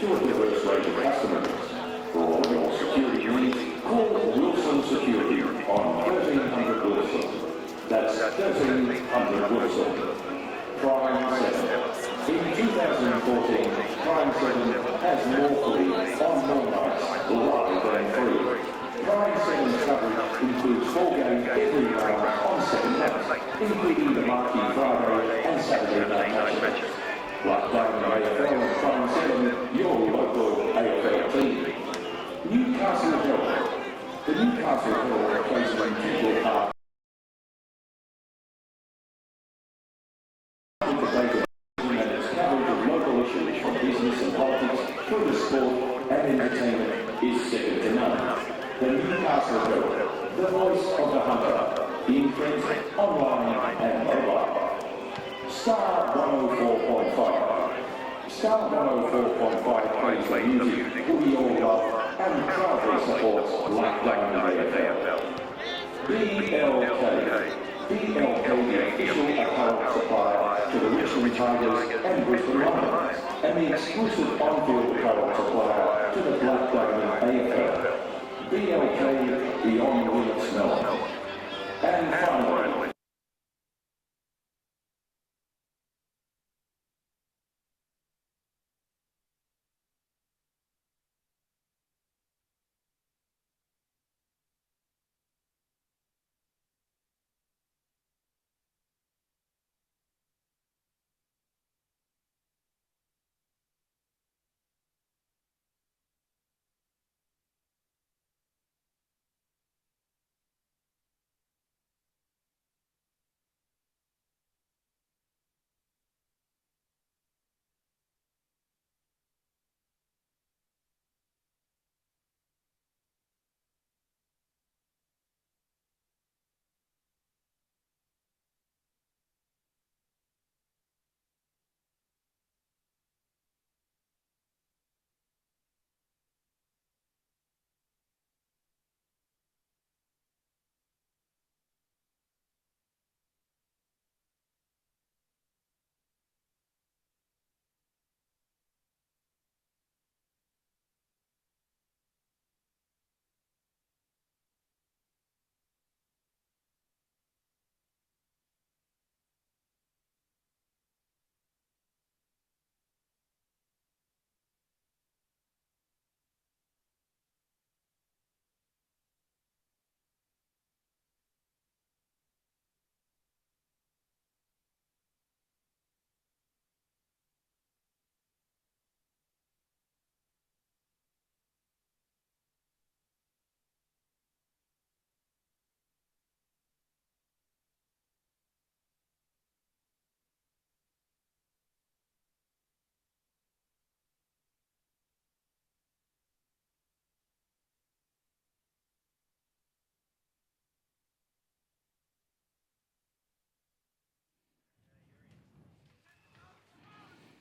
to a diverse range of customers. For all your security needs, call Wilson Security on 1300 Wilson. That's 1300 Wilson. Prime 7. In 2014, Prime 7 has lawfully on more nights rather than free. Prime 7's coverage includes 4 games every round on 7 nights, including the marquee Friday and Saturday night matches. Like Diamond AFL and Prime 7, your local AFL team. Newcastle Herald. The Newcastle Herald plays in Terrigal Park. From business and politics through to sport and entertainment is second to none. The Newcastle Herald, the voice of the hunter, in print, online and mobile. Star 104.5. Star 104.5 plays the music we all love and proudly supports Black Diamond AFL. BLK. BLK, the official apparel supplier to the Richmond Tigers and Brisbane Lions, and the exclusive on-field apparel supplier to the Black Diamond AFL. BLK, beyond the limit smell. And finally,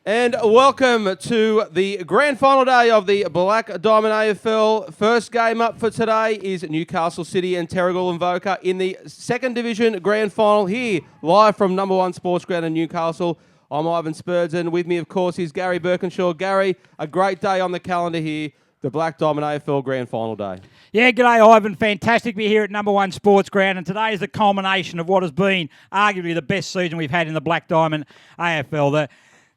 And welcome to the grand final day of the Black Diamond AFL. First game up for today is Newcastle City and Terrigal and Avoca in the second division grand final here, live from number 1 Sports Ground in Newcastle. I'm Ivan Spurgeon. With me, of course, is Gary Birkinshaw. Gary, a great day on the calendar here, the Black Diamond AFL grand final day. Yeah, g'day, Ivan. Fantastic to be here at number 1 Sports Ground, and today is the culmination of what has been arguably the best season we've had in the Black Diamond AFL.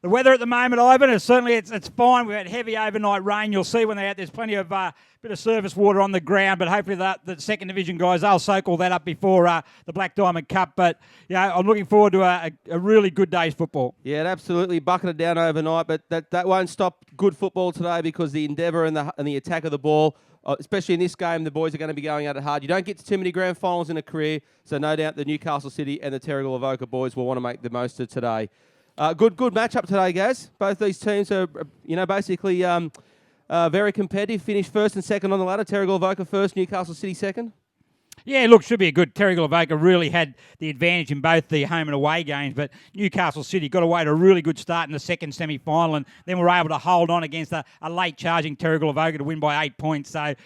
The weather at the moment, Ivan, is certainly it's fine. We've had heavy overnight rain. You'll see when they're out, there's plenty of bit of surface water on the ground, but hopefully the second division guys, they'll soak all that up before the Black Diamond Cup. But yeah, I'm looking forward to a really good day's football. Yeah, it absolutely bucketed down overnight, but that won't stop good football today because the endeavour and the attack of the ball, especially in this game, the boys are going to be going at it hard. You don't get to too many grand finals in a career, so no doubt the Newcastle City and the Terrigal Avoca boys will want to make the most of today. Good matchup today, guys. Both these teams are, basically very competitive. Finished first and second on the ladder. Terrigal Avoca first, Newcastle City second. Yeah, look, should be a good. Terrigal Avoca really had the advantage in both the home and away games, but Newcastle City got away to a really good start in the second semi-final, and then were able to hold on against a late charging Terrigal Avoca to win by 8 points. So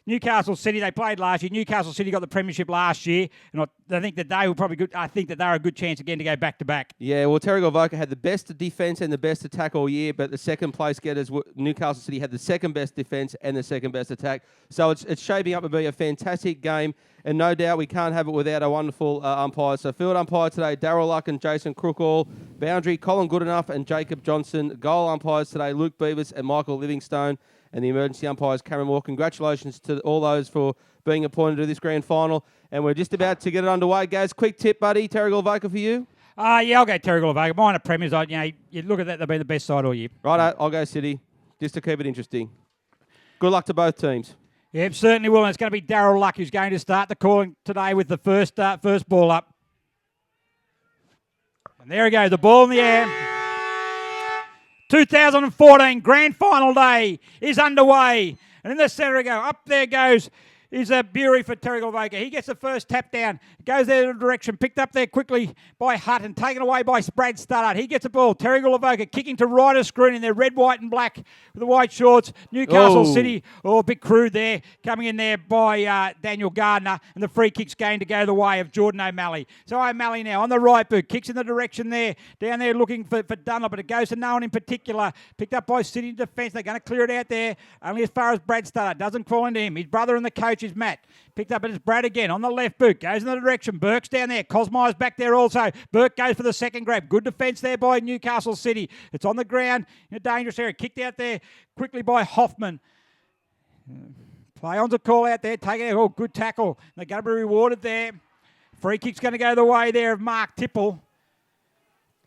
Newcastle City, they played last year. Newcastle City got the premiership last year, and I think that they were probably good. I think that they're a good chance again to go back to back. Yeah, well, Terrigal Avoca had the best defence and the best attack all year, but the second place getters, Newcastle City, had the second best defence and the second best attack. So it's shaping up to be a fantastic game, and no doubt we can't have it without our wonderful umpires. So field umpire today, Darryl Luck and Jason Crookall. Boundary, Colin Goodenough and Jacob Johnson. Goal umpires today, Luke Beavis and Michael Livingstone. And the emergency umpires, Cameron Moore. Congratulations to all those for being appointed to this grand final. And we're just about to get it underway. Gaz, quick tip, buddy. Terrigal Avoca for you? Yeah, I'll go Terrigal Avoca. Mine are premiers. You look at that, they'll be the best side all year. Right, I'll go City, just to keep it interesting. Good luck to both teams. Yep, certainly will. And it's going to be Darryl Luck who's going to start the calling today with the first ball up. And there we go, the ball in the air. 2014 grand final day is underway. And in the centre we go. Up there goes is Bury for Terrigal Avoca. He gets the first tap down. Goes there in the direction. Picked up there quickly by Hutt and taken away by Brad Studdard. He gets the ball. Terrigal Avoca kicking to right of screen in their red, white and black with the white shorts. Newcastle City, a bit crude there. Coming in there by Daniel Gardner. And the free kick's going to go the way of Jordan O'Malley. So O'Malley now on the right boot. Kicks in the direction there. Down there looking for Dunlop. But it goes to no one in particular. Picked up by City defence. They're going to clear it out there. Only as far as Brad Studdard. Doesn't fall into him. His brother and the coach is Matt. Picked up, it's Brad again on the left boot. Goes in the direction. Burke's down there. Cosmire's back there also. Burke goes for the second grab. Good defence there by Newcastle City. It's on the ground in a dangerous area. Kicked out there quickly by Hoffman. Play on's a call out there. Take it out. Oh, good tackle. They're going to be rewarded there. Free kick's going to go the way there of Mark Tipple.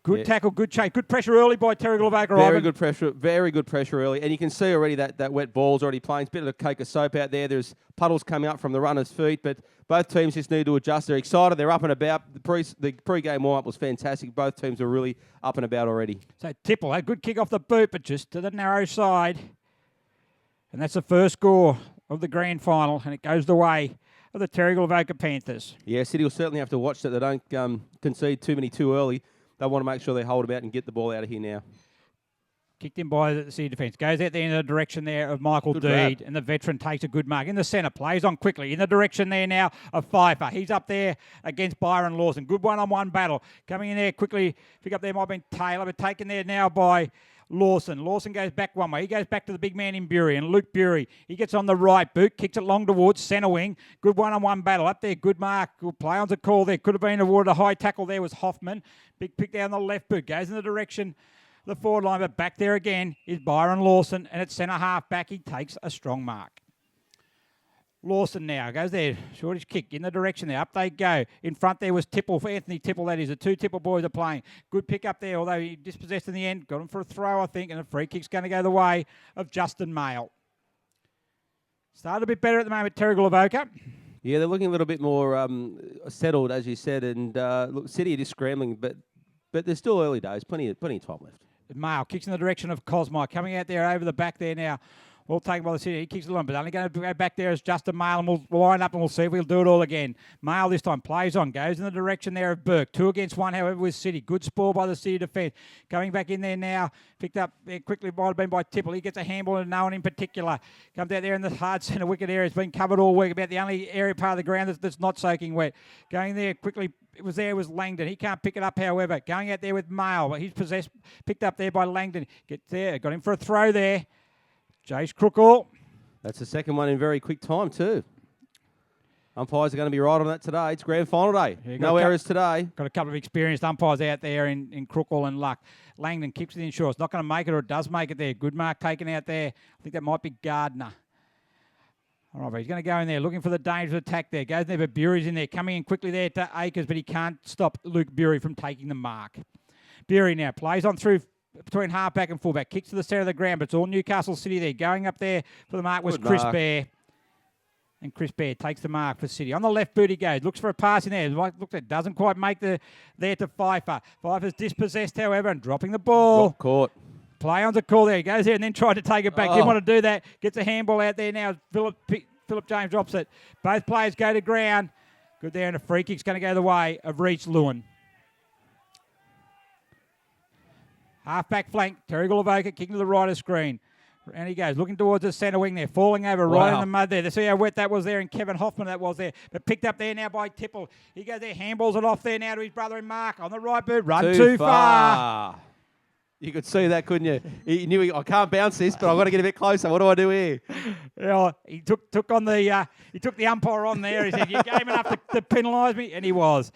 Good tackle, good chase, good pressure early by Terrigal Avoca. Very good pressure early. And you can see already that wet ball's already playing. It's a bit of a cake of soap out there. There's puddles coming up from the runners' feet, but both teams just need to adjust. They're excited. They're up and about. The pre-game warm-up was fantastic. Both teams are really up and about already. So Tipple had a good kick off the boot, but just to the narrow side. And that's the first score of the grand final, and it goes the way of the Terrigal Avoca Panthers. Yeah, City will certainly have to watch that they don't concede too many too early. They want to make sure they hold them out and get the ball out of here now. Kicked in by the City defence. Goes out there in the direction there of Michael Deed. And the veteran takes a good mark. In the centre, plays on quickly. In the direction there now of Pfeiffer. He's up there against Byron Lawson. Good one-on-one battle. Coming in there quickly. Pick up there might have been Taylor, but taken there now by Lawson. Lawson goes back one way. He goes back to the big man in Bury. And Luke Bury, he gets on the right boot. Kicks it long towards centre wing. Good one-on-one battle. Up there, good mark. Good play on's a call there. Could have been awarded a high tackle there was Hoffman. Big pick down the left boot. Goes in the direction of the forward line. But back there again is Byron Lawson. And at centre half back, he takes a strong mark. Lawson now goes there. Shortish kick in the direction there. Up they go. In front there was Tipple, for Anthony Tipple, that is. The two Tipple boys are playing. Good pick up there, although he dispossessed in the end. Got him for a throw, I think, and a free kick's going to go the way of Justin Mayle. Started a bit better at the moment, Terrigal Avoca. Yeah, they're looking a little bit more settled, as you said, and look, City are just scrambling, but there's still early days. Plenty of time left. Mayle kicks in the direction of Cosmire, coming out there over the back there now. Well taken by the City. He kicks it on, but only going to go back there as Justin Mayle, and we'll line up and we'll see if we'll do it all again. Mayle this time plays on, goes in the direction there of Burke. 2 against 1, however, with City. Good spoil by the City defence. Coming back in there now, picked up quickly, might have been by Tipple. He gets a handball and no one in particular. Comes out there in the hard centre wicket area. It's been covered all week. About the only area part of the ground that's not soaking wet. Going there quickly. It was Langdon. He can't pick it up, however. Going out there with Mayle. But he's picked up there by Langdon. Gets there. Got him for a throw there. Jace Crookall. That's the second one in very quick time too. Umpires are going to be right on that today. It's grand final day. Yeah, no errors today. Got a couple of experienced umpires out there in Crookall and Luck. Langdon keeps it in short. It's not going to make it, or it does make it there. Good mark taken out there. I think that might be Gardner. All right, but he's going to go in there looking for the dangerous attack there. Goes in there, but Bury's in there. Coming in quickly there to Akers, but he can't stop Luke Bury from taking the mark. Bury now plays on through between halfback and fullback. Kicks to the centre of the ground, but it's all Newcastle City there. Going up there for the mark was Chris Bear. And Chris Bear takes the mark for City. On the left boot he goes. Looks for a pass in there. Looks like doesn't quite make there to Pfeiffer. Pfeiffer's dispossessed, however, and dropping the ball. Got caught. Play on's a call there. He goes there and then tried to take it back. Didn't want to do that. Gets a handball out there now. Philip James drops it. Both players go to ground. Good there, and a free kick's going to go the way of Reach Lewin. Half-back flank, Terrigal Avoca kicking to the right of screen. And he goes, looking towards the centre wing there, falling over right in the mud there. See how wet that was there, and Kevin Hoffman that was there. But picked up there now by Tipple. He goes there, handballs it off there now to his brother and Mark on the right boot. Run too far. You could see that, couldn't you? He knew I can't bounce this, but I've got to get a bit closer. What do I do here? Yeah, he took the umpire on there. He said, "You gave enough to penalise me," and he was.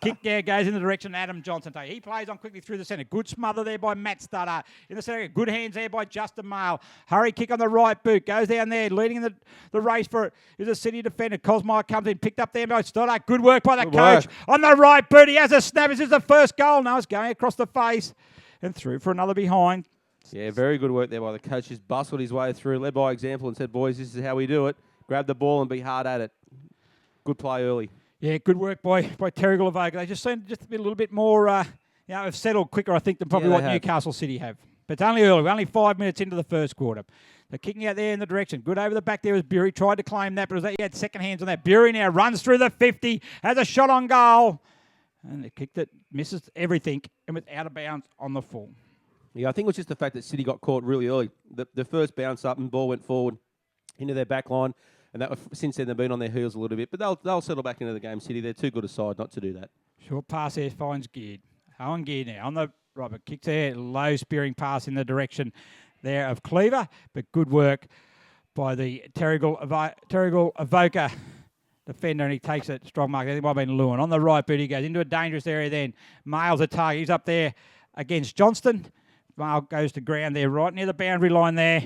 Kick there goes in the direction of Adam Johnson. He plays on quickly through the centre. Good smother there by Matt Stutter in the centre. Good hands there by Justin Mail. Hurry kick on the right boot goes down there, leading in the race for it is a City defender. Cosmire comes in, picked up there by Stutter. Good work by the coach on the right boot. He has a snap. This is the first goal. No, it's going across the face. And through for another behind. Yeah, very good work there by the coach. Just bustled his way through, led by example, and said, boys, this is how we do it. Grab the ball and be hard at it. Good play early. Yeah, good work by Terrigal Avoca. They just seem just a little bit more, have settled quicker, I think, than probably what Newcastle City have. But it's only early. We're only 5 minutes into the first quarter. They're kicking out there in the direction. Good over the back there was Bury. Tried to claim that, but he had second hands on that. Bury now runs through the 50, has a shot on goal. And they kicked it, misses everything, and was out of bounds on the full. Yeah, I think it was just the fact that City got caught really early. The first bounce up and ball went forward into their back line, and that was, since then they've been on their heels a little bit. But they'll settle back into the game, City. They're too good a side not to do that. Short pass there finds Geared. Owen Geared now on the right, but kicks there, low spearing pass in the direction there of Cleaver, but good work by the Terrigal Avoca defender, and he takes it strong mark. I think it might have been Lewin. On the right boot, he goes into a dangerous area then. Mail's a target. He's up there against Johnston. Mail goes to ground there, right near the boundary line there.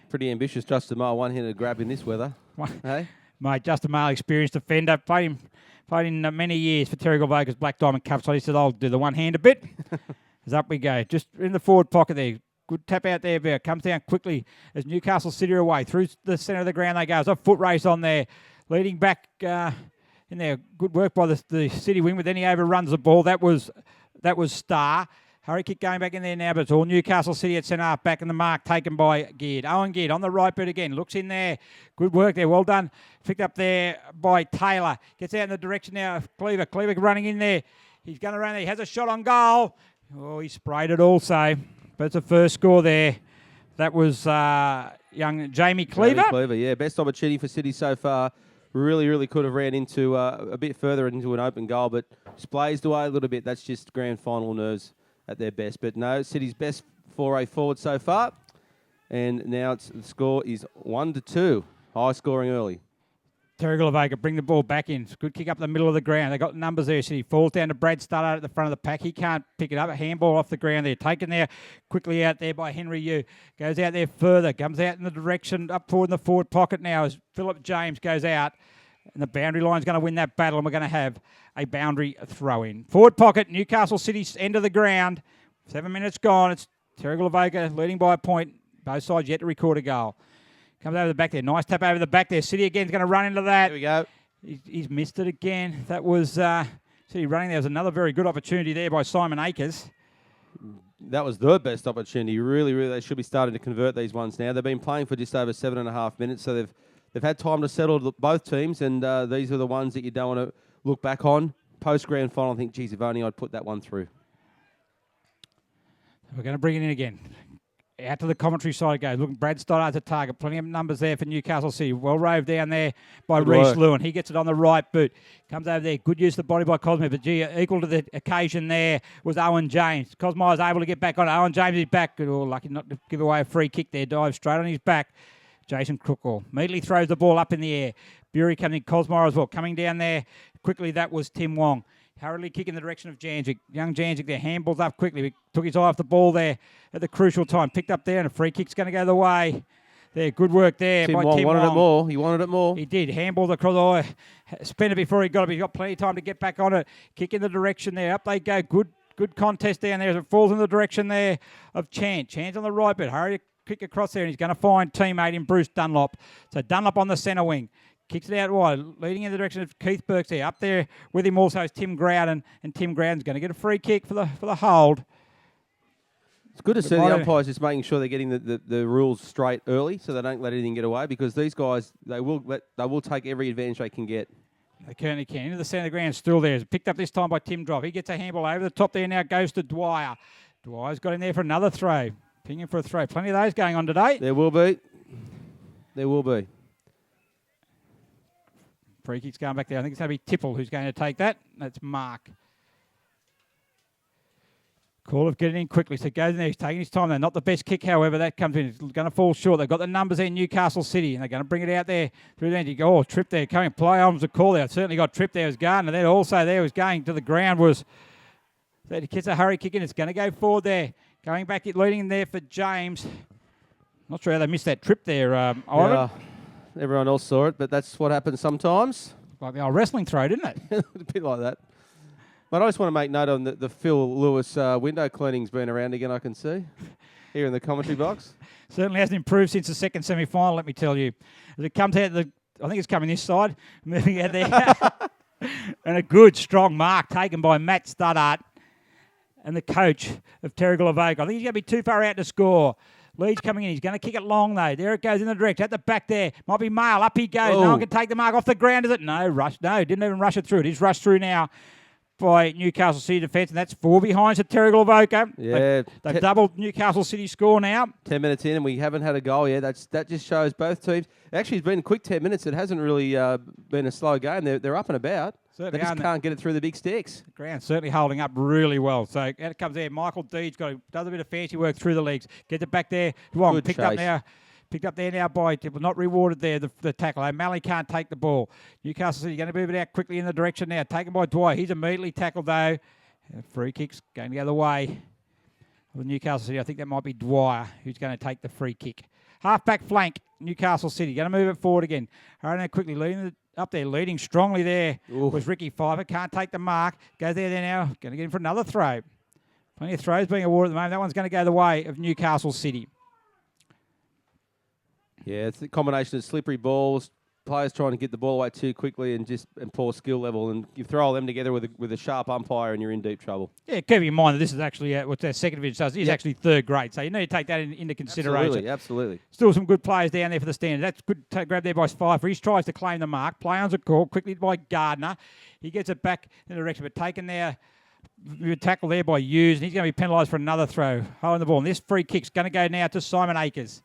Pretty ambitious, Justin Mail, one-handed grab in this weather. Hey? Mate, Justin Mail, experienced defender. Played in many years for Terrigal Avoca's Black Diamond Cup, so he said, I'll do the one-hand a bit. As up we go. Just in the forward pocket there. Good tap out there. Comes down quickly as Newcastle City are away. Through the centre of the ground they go. There's a foot race on there. Leading back in there. Good work by the City wing, but then he overruns the ball. That was Starr. Hurry kick going back in there now, but it's all Newcastle City at centre half. Back in the mark, taken by Geared. Owen Geared on the right boot again. Looks in there. Good work there. Well done. Picked up there by Taylor. Gets out in the direction now of Cleaver. Cleaver running in there. He's going around there. He has a shot on goal. Oh, he sprayed it also. But it's a first score there. That was young Jamie Cleaver. Jamie Cleaver, yeah. Best opportunity for City so far. Really could have ran into a bit further into an open goal, but splazed away a little bit. That's just grand final nerves at their best. But no, City's best foray forward so far. And now the score is 1-2. High scoring early. Terrigal Avoca bring the ball back in. Good kick up the middle of the ground. They got numbers there. City falls down to Brad Studdard at the front of the pack. He can't pick it up. A handball off the ground there. Taken there quickly out there by Henry Yu. Goes out there further. Comes out in the direction up forward in the forward pocket now as Philip James goes out. And the boundary line's going to win that battle, and we're going to have a boundary throw-in. Forward pocket, Newcastle City's end of the ground. 7 minutes gone. It's Terrigal Avoca leading by a point. Both sides yet to record a goal. Comes over the back there. Nice tap over the back there. City again is going to run into that. Here we go. He's missed it again. That was City running. There was another very good opportunity there by Simon Akers. That was the best opportunity. Really, they should be starting to convert these ones now. They've been playing for just over 7.5 minutes, so they've had time to settle both teams, and these are the ones that you don't want to look back on. Post-grand final, I think, geez, if only I'd put that one through. We're going to bring it in again. Out to the commentary side it goes. Look, Brad Stoddard's a target. Plenty of numbers there for Newcastle City. Well roved down there by Reece Lewin. He gets it on the right boot. Comes over there. Good use of the body by Cosmire. But equal to the occasion there was Owen James. Cosmire's able to get back on it. Owen James is back. Oh, lucky not to give away a free kick there. Dives straight on his back. Jason Crookall immediately throws the ball up in the air. Bury coming in. Cosmire as well. Coming down there quickly, that was Tim Wong. Hurriedly kick in the direction of Janjic. Young Janjic there, handballs up quickly. He took his eye off the ball there at the crucial time. Picked up there, and a free kick's going to go the way. There, good work there by Tim Wong. It more. He wanted it more. He did. Handballed across. Spent it before he got it, but he's got plenty of time to get back on it. Kick in the direction there. Up they go. Good contest down there as it falls in the direction there of Chan. Chan's on the right bit. Hurry kick across there, and he's going to find teammate in Bruce Dunlop. So Dunlop on the centre wing. Kicks it out wide, leading in the direction of Keith Burks there. Up there with him also is Tim Growden, and Tim Growden's going to get a free kick for the hold. It's good to see the umpires just making sure they're getting the rules straight early, so they don't let anything get away. Because these guys, they will take every advantage they can get. They certainly can. Into the centre of the ground, still there. It's picked up this time by Tim Drop. He gets a handball over the top there now. Goes to Dwyer. Dwyer's got in there for another throw. Pinging for a throw. Plenty of those going on today. There will be. There will be. Free kick's going back there. I think it's going to be Tipple who's going to take that. That's Mark. Call of getting in quickly. So goes in there. He's taking his time there. Not the best kick, however. That comes in. It's going to fall short. They've got the numbers there in Newcastle City, and they're going to bring it out there through the end. You go, trip there. Coming. Play on was a call there. Certainly got tripped there. Was Gardner. Then also there was going to the ground was. That gets a hurry kick in. It's going to go forward there. Going back, leading in there for James. Not sure how they missed that trip there, Ivan. Yeah, everyone else saw it, but that's what happens sometimes. Like the old wrestling throw, didn't it? A bit like that. But I just want to make note on the Phil Lewis window cleaning's been around again, I can see, here in the commentary box. Certainly hasn't improved since the second semi-final, let me tell you. As it comes out, I think it's coming this side, moving out there. And a good, strong mark taken by Matt Studdart and the coach of Terrigal Avoca. I think he's going to be too far out to score. Leeds coming in. He's going to kick it long, though. There it goes in the direct. At the back there. Might be Mail. Up he goes. No one can take the mark off the ground, is it? No, rush. No, didn't even rush it through. It is rushed through now by Newcastle City defence, and that's 4 behinds at Terrigal Avoca. Yeah. They've doubled Newcastle City score now. 10 minutes in, and we haven't had a goal yet. That just shows both teams. Actually, it's been a quick 10 minutes. It hasn't really been a slow game. They're up and about. Certainly they just can't get it through the big sticks. The ground certainly holding up really well. So out it comes there. Michael Deeds does a bit of fancy work through the legs. Gets it back there. Wong picked up there now by Tipple. Not rewarded there, the tackle. O'Malley can't take the ball. Newcastle City going to move it out quickly in the direction now. Taken by Dwyer. He's immediately tackled though. Free kick's going the other way. With Newcastle City, I think that might be Dwyer who's going to take the free kick. Half-back flank, Newcastle City. Going to move it forward again. Hurrying quickly, leading strongly there was Ricky Pfeiffer. Can't take the mark. Goes there now. Going to get in for another throw. Plenty of throws being awarded at the moment. That one's going to go the way of Newcastle City. Yeah, it's a combination of slippery balls, players trying to get the ball away too quickly and poor skill level, and you throw all them together with a sharp umpire and you're in deep trouble. Yeah, keep in mind that this is actually what their second division does. It is actually third grade, so you need to take that into consideration. Absolutely. Still some good players down there for the standard. That's good grab there by Pfeiffer. He tries to claim the mark. Play on's a call quickly by Gardner. He gets it back in the direction, but taken there. Tackle there by Hughes, and he's going to be penalised for another throw. Holding the ball, and this free kick's going to go now to Simon Akers.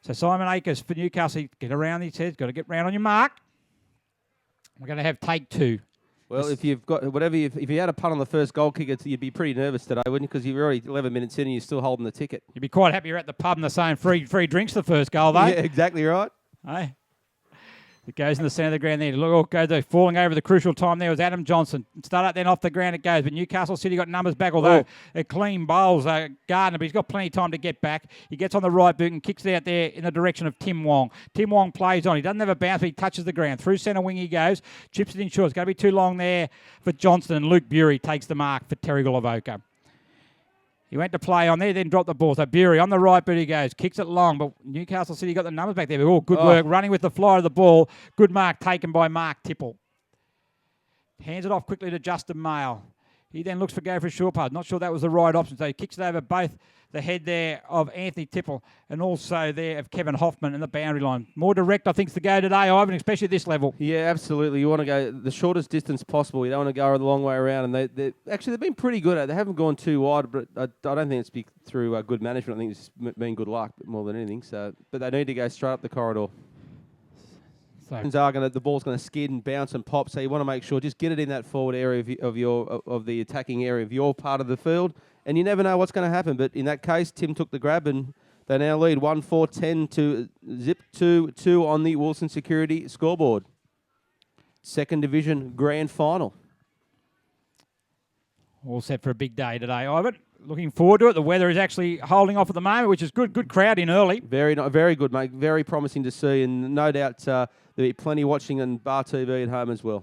So Simon Akers for Newcastle, get around, he says, got to get round on your mark. We're going to have take 2. Well, if you've got if you had a punt on the first goal kick, you'd be pretty nervous today, wouldn't you? Because you're already 11 minutes in and you're still holding the ticket. You'd be quite happy you're at the pub and they're saying free drinks the first goal, though. Yeah, exactly right. Hey. It goes in the centre of the ground there. Look, goes there. Falling over the crucial time there was Adam Johnson. Start up then off the ground it goes. But Newcastle City got numbers back, although a clean bowls Gardner, but he's got plenty of time to get back. He gets on the right boot and kicks it out there in the direction of Tim Wong. Tim Wong plays on. He doesn't have a bounce, but he touches the ground. Through centre wing he goes. Chips it in short. It's going to be too long there for Johnston. And Luke Bury takes the mark for Terrigal Avoca. He went to play on there, then dropped the ball. So Bury on the right boot he goes. Kicks it long, but Newcastle City got the numbers back there. Good work, running with the fly of the ball. Good mark taken by Mark Tipple. Hands it off quickly to Justin Mail. He then looks for go for a short pass. Not sure that was the right option. So he kicks it over both the head there of Anthony Tipple and also there of Kevin Hoffman in the boundary line. More direct, I think, is the go today, Ivan, especially at this level. Yeah, absolutely. You want to go the shortest distance possible. You don't want to go the long way around. And they've been pretty good at it. They haven't gone too wide, but I don't think it's through good management. I think it's been good luck more than anything. So, but they need to go straight up the corridor. The ball's going to skid and bounce and pop, so you want to make sure just get it in that forward area of the attacking area of your part of the field, and you never know what's going to happen. But in that case, Tim took the grab, and they now lead 1-4-10 to zip 2-2 on the Wilson Security scoreboard. Second Division Grand Final. All set for a big day today, Ivan. Looking forward to it. The weather is actually holding off at the moment, which is good. Good crowd in early. Very good, mate. Very promising to see, and no doubt there'll be plenty watching on Bar TV at home as well.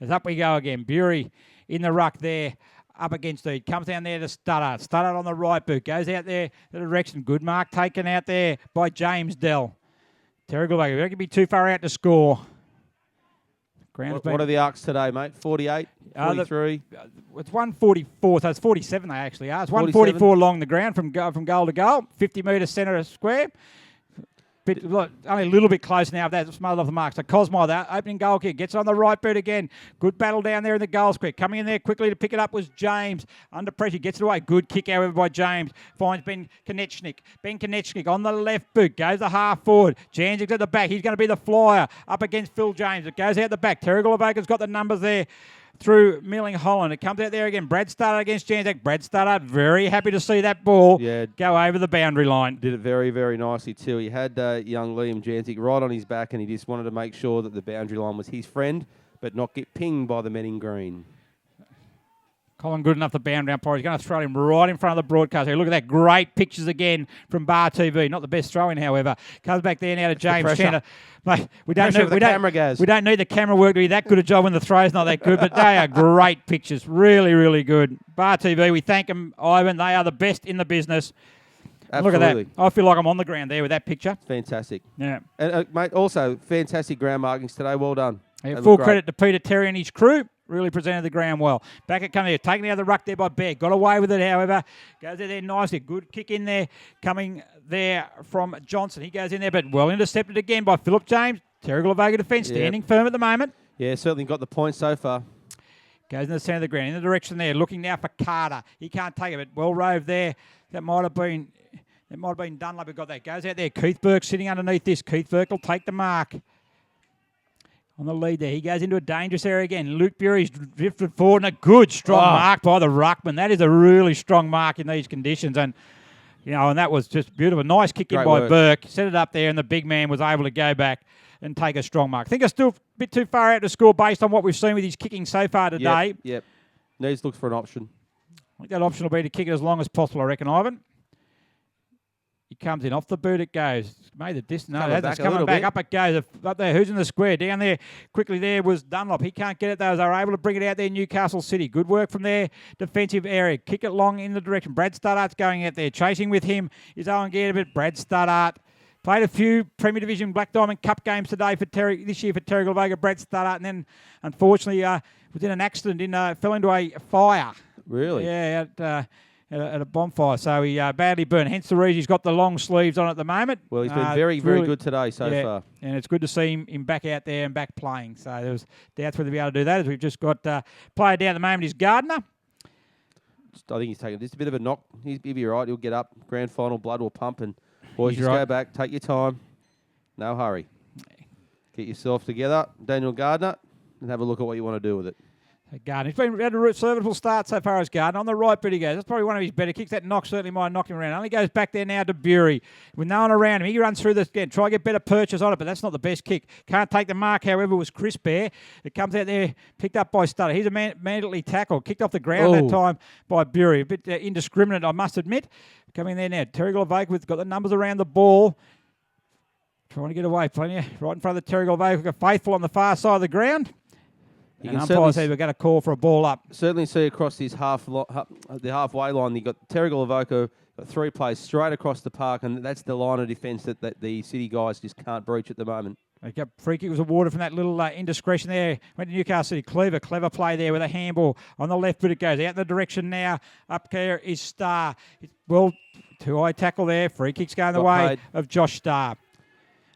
As up we go again. Bury in the ruck there, up against it. Comes down there to Studdart. Studdart on the right boot. Goes out there the direction. Good mark taken out there by James Dell. Terrigal. We don't be too far out to score. What are the arcs today, mate? 48, 43? It's 144, so it's 47 they actually are. It's 144 along the ground from goal to goal, 50 metre centre square. Only a little bit close now. That's smothered off the mark. So Cosmo, that opening goal kick, gets it on the right boot again. Good battle down there in the goal square. Coming in there quickly to pick it up was James. Under pressure, gets it away. Good kick, however, by James. Finds Ben Konechnik. Ben Konechnik on the left boot. Goes the half forward. Janzik's at the back. He's going to be the flyer up against Phil James. It goes out the back. Terrigal Avoca's got the numbers there through Milling Holland. It comes out there again. Brad Studdard against Janzik. Brad Studdard very happy to see that ball go over the boundary line. Did it very, very nicely too. He had young Liam Janzik right on his back, and he just wanted to make sure that the boundary line was his friend, but not get pinged by the men in green. Colin good enough the boundary umpire. He's going to throw him right in front of the broadcast. Look at that. Great pictures again from Bar TV. Not the best throw-in, however. Comes back there now to James Chandler. Mate, we don't need the camera work to be that good a job when the throw's not that good, but they are great pictures. Really, really good. Bar TV, we thank them, Ivan. They are the best in the business. Absolutely. Look at that. I feel like I'm on the ground there with that picture. Fantastic. Yeah. And, mate, also, fantastic ground markings today. Well done. Yeah, full credit to Peter Terry and his crew. Really presented the ground well. Back at coming here, taken out of the ruck there by Bear. Got away with it, however. Goes there nicely. Good kick in there. Coming there from Johnson. He goes in there, but well intercepted again by Philip James. Terrigal Avoca defence, standing firm at the moment. Yeah, certainly got the point so far. Goes in the centre of the ground, in the direction there. Looking now for Carter. He can't take it, but well rove there. That might have been Dunlop who got that. Goes out there. Keith Burke sitting underneath this. Keith Burke will take the mark. On the lead there. He goes into a dangerous area again. Luke Bury's drifted forward and a good, strong mark by the ruckman. That is a really strong mark in these conditions. And, and that was just beautiful. Nice kick in by Burke. Set it up there and the big man was able to go back and take a strong mark. I think it's still a bit too far out to score based on what we've seen with his kicking so far today. Yep. Needs to look for an option. I think that option will be to kick it as long as possible, I reckon, Ivan. He comes in, off the boot it goes. Made the distance. No, it's coming back. Up it goes. Up there, who's in the square? Down there, quickly there was Dunlop. He can't get it though. They were able to bring it out there, Newcastle City. Good work from their defensive area. Kick it long in the direction. Brad Studdart's going out there. Chasing with him is Owen Gaird, Brad Studdart. Played a few Premier Division Black Diamond Cup games today this year for Terrigal Avoca, Brad Studdart, and then unfortunately was in an accident, fell into a fire. Really? Yeah, at a bonfire, so he badly burned. Hence the reason he's got the long sleeves on at the moment. Well, he's been very good today so far. And it's good to see him back out there and back playing. So there was doubts whether he'll be able to do that, as we've just got player down at the moment is Gardner. I think he's taking just a bit of a knock. He'll be right. He'll get up. Grand final, blood will pump, and boys, just go back. Take your time. No hurry. Get yourself together, Daniel Gardner, and have a look at what you want to do with it. Gardner. He's had a serviceable start so far as Gardner. On the right boot he goes. That's probably one of his better kicks. That knock certainly might knock him around. Only goes back there now to Bury. With no one around him, he runs through this again. Try to get better purchase on it, but that's not the best kick. Can't take the mark, however, was Chris Bear. It comes out there, picked up by Studdard. He's a mandatory tackle. Kicked off the ground that time by Bury. A bit indiscriminate, I must admit. Coming there now. Terrigal Avoca got the numbers around the ball. Trying to get away. Plenty right in front of the Terrigal Avoca. Faithful on the far side of the ground. And umpires said we're going to call for a ball up. Certainly see across his the halfway line, you got Terrigal Avoca, got 3 plays straight across the park, and that's the line of defence that the City guys just can't breach at the moment. Free kick was awarded from that little indiscretion there. Went to Newcastle City. Clever play there with a handball on the left foot. It goes out in the direction now. Up there is Starr. Well, 2-eye tackle there. Free kick's going the way of Josh Starr.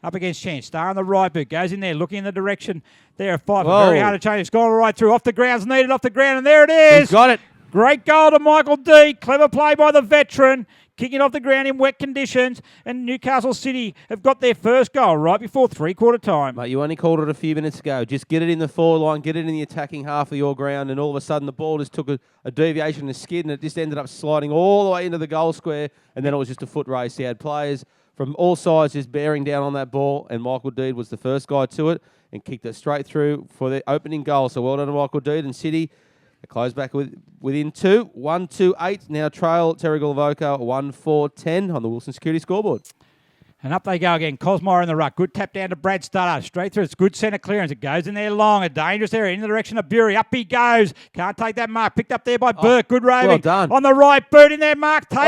Up against Chance. Starr on the right boot. Goes in there, looking in the direction there. Five. Very hard to change. It's gone right through. Off the ground's needed. Off the ground. And there it is. He's got it. Great goal to Michael D. Clever play by the veteran. Kicking off the ground in wet conditions. And Newcastle City have got their first goal right before three-quarter time. Mate, you only called it a few minutes ago. Just get it in the forward line. Get it in the attacking half of your ground. And all of a sudden the ball just took a deviation, a skid, and it just ended up sliding all the way into the goal square. And then it was just a foot race. He had players from all sides just bearing down on that ball, and Michael Deed was the first guy to it and kicked it straight through for the opening goal. So well done to Michael Deed and City. They close back within 2. 1-2-8. Now trail Terrigal Avoca 1-4-10 on the Wilson Security scoreboard. And up they go again. Cosmore in the ruck. Good tap down to Brad Studdard. Straight through. It's good centre clearance. It goes in there long. A dangerous area in the direction of Bury. Up he goes. Can't take that mark. Picked up there by Burke. Good roving. Well done. On the right boot in there. Mark taken.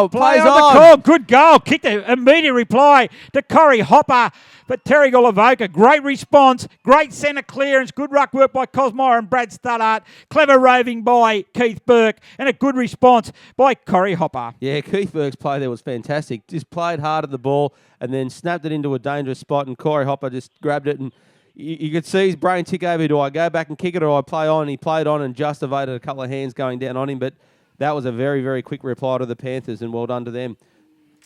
Plays on the call. Good goal. Kicked an immediate reply to Corey Hopper. But Terrigal Avoca, great response. Great centre clearance. Good ruck work by Cosmore and Brad Studdard. Clever roving by Keith Burke. And a good response by Corey Hopper. Yeah, Keith Burke's play there was fantastic. Just played hard at the ball. ball and then snapped it into a dangerous spot, and Corey Hopper just grabbed it, and you could see his brain tick over, do I go back and kick it or I play on? And he played on and just evaded a couple of hands going down on him, but that was a very, very quick reply to the Panthers, and well done to them.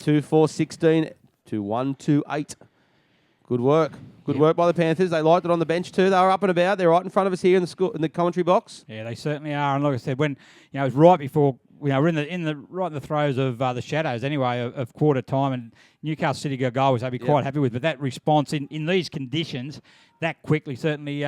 2-4-16 to 1-2-8. Good work. Good work by the Panthers. They liked it on the bench too. They were up and about. They're right in front of us here in the commentary box. Yeah, they certainly are. And like I said, when it was right before we're right in the throes of the shadows anyway of quarter time, and Newcastle City got a goal, which they'd be quite happy with. But that response in these conditions that quickly certainly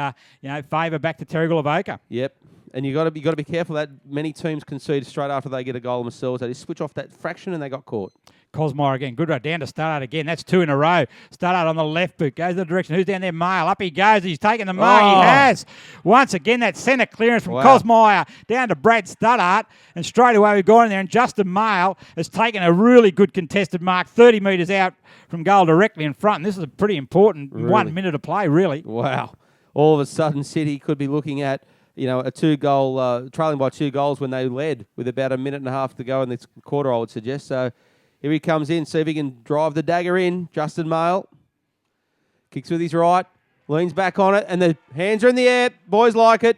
favour back to Terrigal Avoca. Yep. And you got to be careful that many teams concede straight after they get a goal themselves. They just switch off that fraction and they got caught. Cosmire again. Good right down to Studdard again. That's 2 in a row. Studdard on the left boot. Goes the direction. Who's down there? Mail. Up he goes. He's taking the mark. He has. Once again, that centre clearance from Cosmire down to Brad Studdard. And straight away we've gone in there. And Justin Mail has taken a really good contested mark 30 metres out from goal directly in front. And this is a pretty important 1 minute of play, really. Wow. All of a sudden, City could be looking at a 2-goal, trailing by 2 goals when they led with about a minute and a half to go in this quarter, I would suggest. So here he comes in, see if he can drive the dagger in. Justin Mail kicks with his right, leans back on it, and the hands are in the air. Boys like it.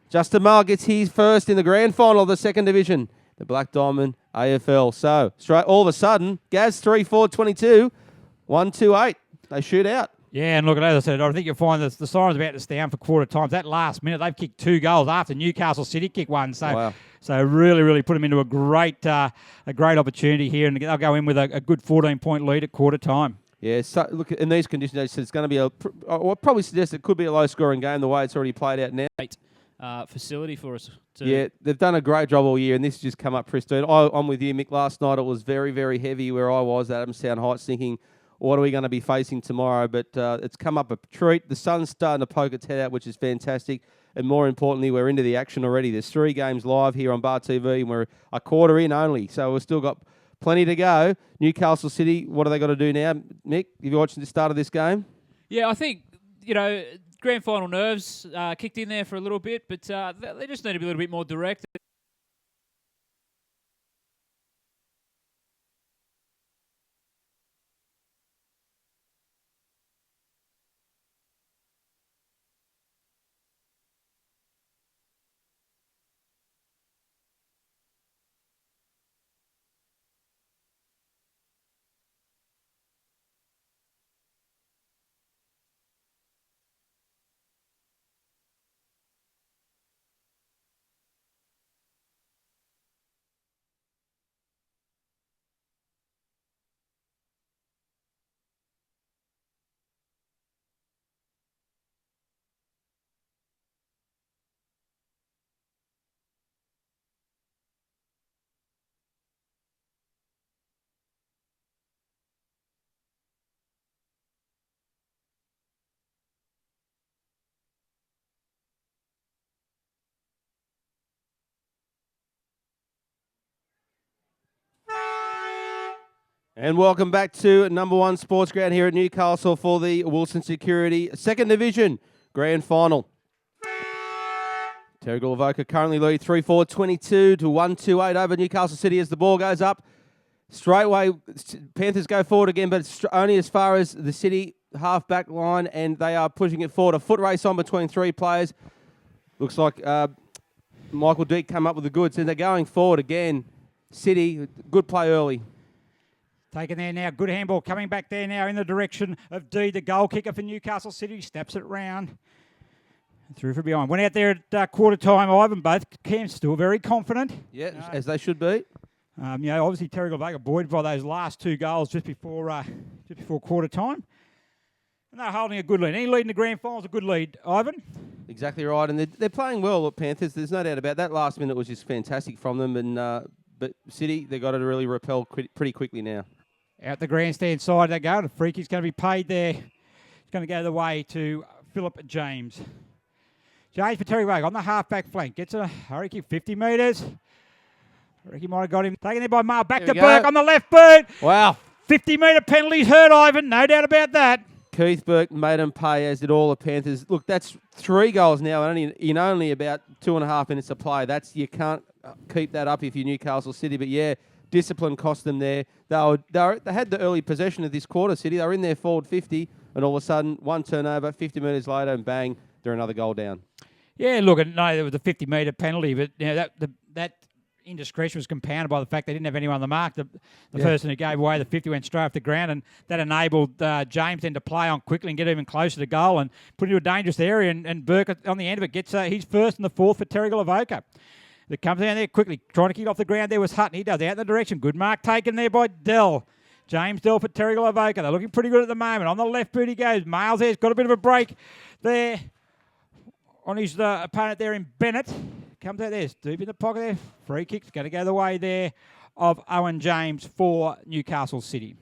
Justin Mail gets his first in the grand final of the second division, the Black Diamond AFL. So straight all of a sudden, Gaz 3-4-22, 1-2-8. They shoot out. Yeah, and look, as I said, I think you'll find that the siren's about to stand for quarter time. That last minute, they've kicked 2 goals after Newcastle City kicked 1. So, so really, really put them into a great opportunity here, and they'll go in with a good 14-point lead at quarter time. Yeah, so look, in these conditions, it's going to be I'll probably suggest it could be a low-scoring game the way it's already played out now. Facility for us. Yeah, they've done a great job all year, and this has just come up pristine. I'm with you, Mick. Last night it was very, very heavy where I was at Adamstown Heights, thinking, what are we going to be facing tomorrow? But it's come up a treat. The sun's starting to poke its head out, which is fantastic. And more importantly, we're into the action already. There's 3 games live here on Bar TV, and we're a quarter in only. So we've still got plenty to go. Newcastle City, what do they got to do now? Mick, have you watched the start of this game? Yeah, I think, grand final nerves kicked in there for a little bit, but they just need to be a little bit more direct. And welcome back to number 1 Sports Ground here at Newcastle for the Wilson Security Second Division Grand Final. Terrigal Avoca currently lead 3-4-22 to 1-2-8 over Newcastle City as the ball goes up. Straightaway, Panthers go forward again, but it's only as far as the City half-back line, and they are pushing it forward. A foot race on between 3 players. Looks like Michael Deek come up with the goods, and they're going forward again. City, good play early. Taken there now. Good handball coming back there now in the direction of D, the goal kicker for Newcastle City. Snaps it round. Through from behind. Went out there at quarter time, Ivan. Both camps still very confident. Yeah, as they should be. Obviously Terrigal Avoca buoyed by those last 2 goals just before quarter time. And they're holding a good lead. Any lead in the grand final is a good lead, Ivan. Exactly right. And they're playing well at Panthers. There's no doubt about that. Last minute was just fantastic from them. And but City, they've got to really repel pretty quickly now. Out the grandstand side they go. The free kick's going to be paid there. It's going to go the way to Philip James. James for Terrigal on the half-back flank. Gets a hurry kick, 50 metres. I reckon he might have got him. Taken there by Mail. Back to Burke on the left boot. Wow. 50-metre penalties hurt Ivan. No doubt about that. Keith Burke made him pay, as did all the Panthers. Look, that's 3 goals now in only about 2.5 minutes of play. You can't keep that up if you're Newcastle City. But, yeah, discipline cost them there. They had the early possession of this quarter, City. They were in their forward 50, and all of a sudden, one turnover, 50 metres later, and bang, they're another goal down. Yeah, look, no, there was a 50-metre penalty, but that indiscretion was compounded by the fact they didn't have anyone on the mark. The person who gave away the 50 went straight off the ground, and that enabled James then to play on quickly and get even closer to goal and put into a dangerous area. And Burke, on the end of it, gets his first and the fourth for Terrigal Avoca. That comes down there quickly, trying to kick it off the ground. There was Hutton. He does out in the direction. Good mark taken there by Dell. James Dell for Terrigal Avoca. They're looking pretty good at the moment. On the left boot he goes. Miles there's got a bit of a break there on his opponent there in Bennett. Comes out there, deep in the pocket there. Free kick's going to go the way there of Owen James for Newcastle City.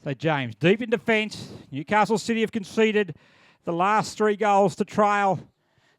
So James, deep in defence. Newcastle City have conceded the last 3 goals to trail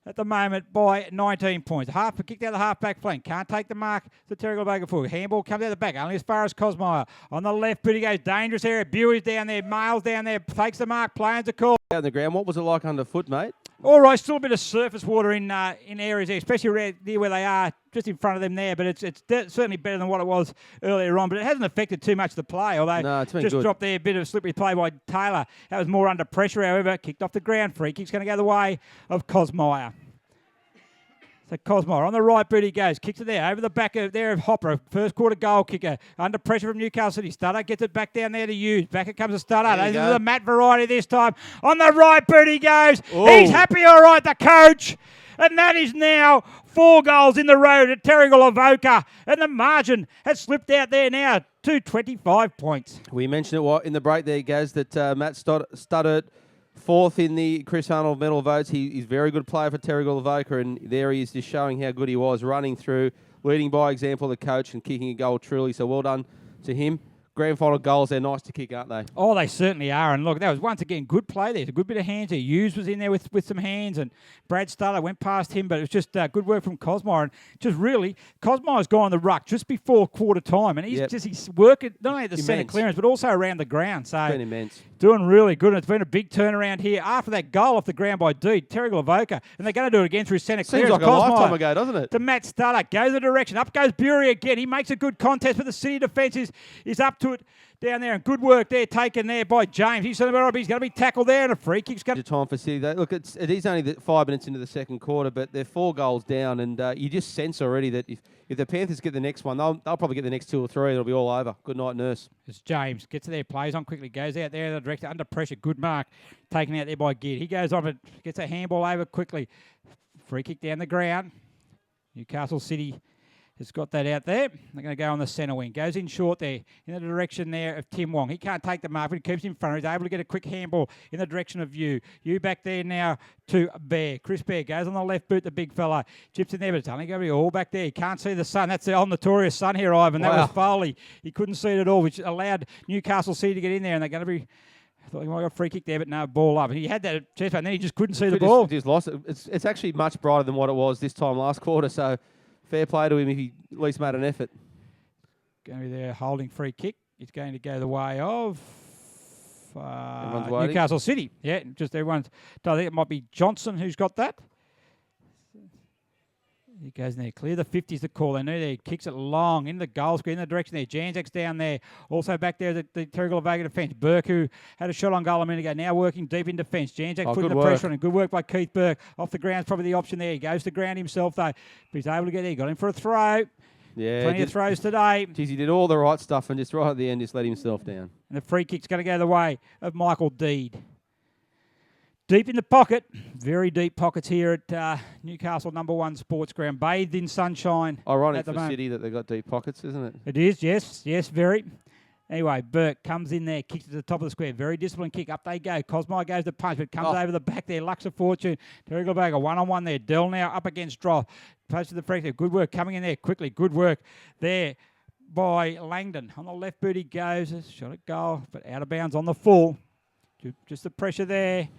at the moment by 19 points. Kicked out the half-back flank. Can't take the mark to Terrigal Avoca forward. Handball comes out the back, only as far as Cosmire. On the left, but he goes dangerous area. Buey's down there. Miles down there. Takes the mark. Playing the call. Down the ground, what was it like underfoot, mate? All right, still a bit of surface water in areas there, especially around near where they are, just in front of them there. But it's certainly better than what it was earlier on. But it hasn't affected too much the play, although no, it's been just good. Dropped there a bit of slippery play by Taylor. That was more under pressure, however. Kicked off the ground. Free kick's going to go the way of Cosmire. So Cosmire on the right boot he goes. Kicks it there over the back of Hopper. First quarter goal kicker. Under pressure from Newcastle City. Stutter gets it back down there to Hughes. Back it comes a Stutter. This is the Matt variety this time. On the right boot he goes. Ooh. He's happy, all right, the coach. And that is now 4 goals in the road at Terrigal Avoca. And the margin has slipped out there now to 25 points. We mentioned it in the break there, Gaz, that Matt Studdert, 4th in the Chris Arnold medal votes. He's a very good player for Terrigal Avoca, and there he is just showing how good he was, running through, leading by example the coach and kicking a goal truly. So well done to him. Grand final goals, they're nice to kick, aren't they? Oh, they certainly are. And look, that was once again good play there. A good bit of hands there. Hughes was in there with some hands, and Brad Stutter went past him, but it was just good work from Cosmire. And just really, Cosmire's gone on the ruck just before quarter time, and he's working not only at the centre clearance, but also around the ground. So it's been immense. Doing really good. And it's been a big turnaround here after that goal off the ground by Deed, Terrigal Avoca, and they're going to do it again through centre clearance. Seems like a lifetime ago, doesn't it? To Matt Stutter, goes the direction. Up goes Bury again. He makes a good contest, but the City defence is up to it down there. And good work there taken there by James. He's going to be tackled there, and a free kick's going to... Time for City. Look, it is only 5 minutes into the second quarter, but they're 4 goals down, and you just sense already that if the Panthers get the next one, they'll probably get the next 2 or 3. It'll be all over. Good night, nurse. It's James. Gets there, plays on quickly, goes out there, the director under pressure. Good mark. Taken out there by Gid. He goes on, but gets a handball over quickly. Free kick down the ground. Newcastle City has got that out there. They're going to go on the centre wing. Goes in short there, in the direction there of Tim Wong. He can't take the mark, but he keeps in front. He's able to get a quick handball in the direction of Yu. Yu back there now to Bear. Chris Bear goes on the left boot, the big fella. Chips in there, but it's only going to be all back there. He can't see the sun. That's the old notorious sun here, Ivan. That was Foley. He couldn't see it at all, which allowed Newcastle City to get in there, and they're going to be... I thought he might have got a free kick there, but no, ball up. He had that chest, and then he just couldn't see the ball. Just lost it. It's actually much brighter than what it was this time last quarter, so fair play to him if he at least made an effort. Going to be there holding free kick. It's going to go the way of Newcastle City. Yeah, just everyone's... I think it might be Johnson who's got that. He goes in there. Clear the 50s the call. They knew there. He kicks it long in the goal square, in the direction there. Janzek's down there. Also back there, the Terrigal Avoca defence. Burke, who had a shot on goal a minute ago, now working deep in defence. Janzek putting the pressure on him. Good work by Keith Burke. Off the ground's probably the option there. He goes to ground himself, though. But he's able to get there. He got him for a throw. Yeah, Plenty of throws today. Geez, he did all the right stuff and just right at the end just let himself down. And the free kick's going to go the way of Michael Deed. Deep in the pocket, very deep pockets here at Newcastle #1 Sports Ground, bathed in sunshine. Ironic for City that they've got deep pockets, isn't it? It is, yes, very. Anyway, Burke comes in there, kicks to the top of the square. Very disciplined kick. Up they go. Cosmire goes to punch, but comes over the back there. Lux of Fortune. Terrigal Avoca one-on-one there. Dell now up against Droth. Post to the free kick. Good work coming in there quickly. Good work there by Langdon. On the left boot he goes. Shot at goal, but out of bounds on the full. Just the pressure there.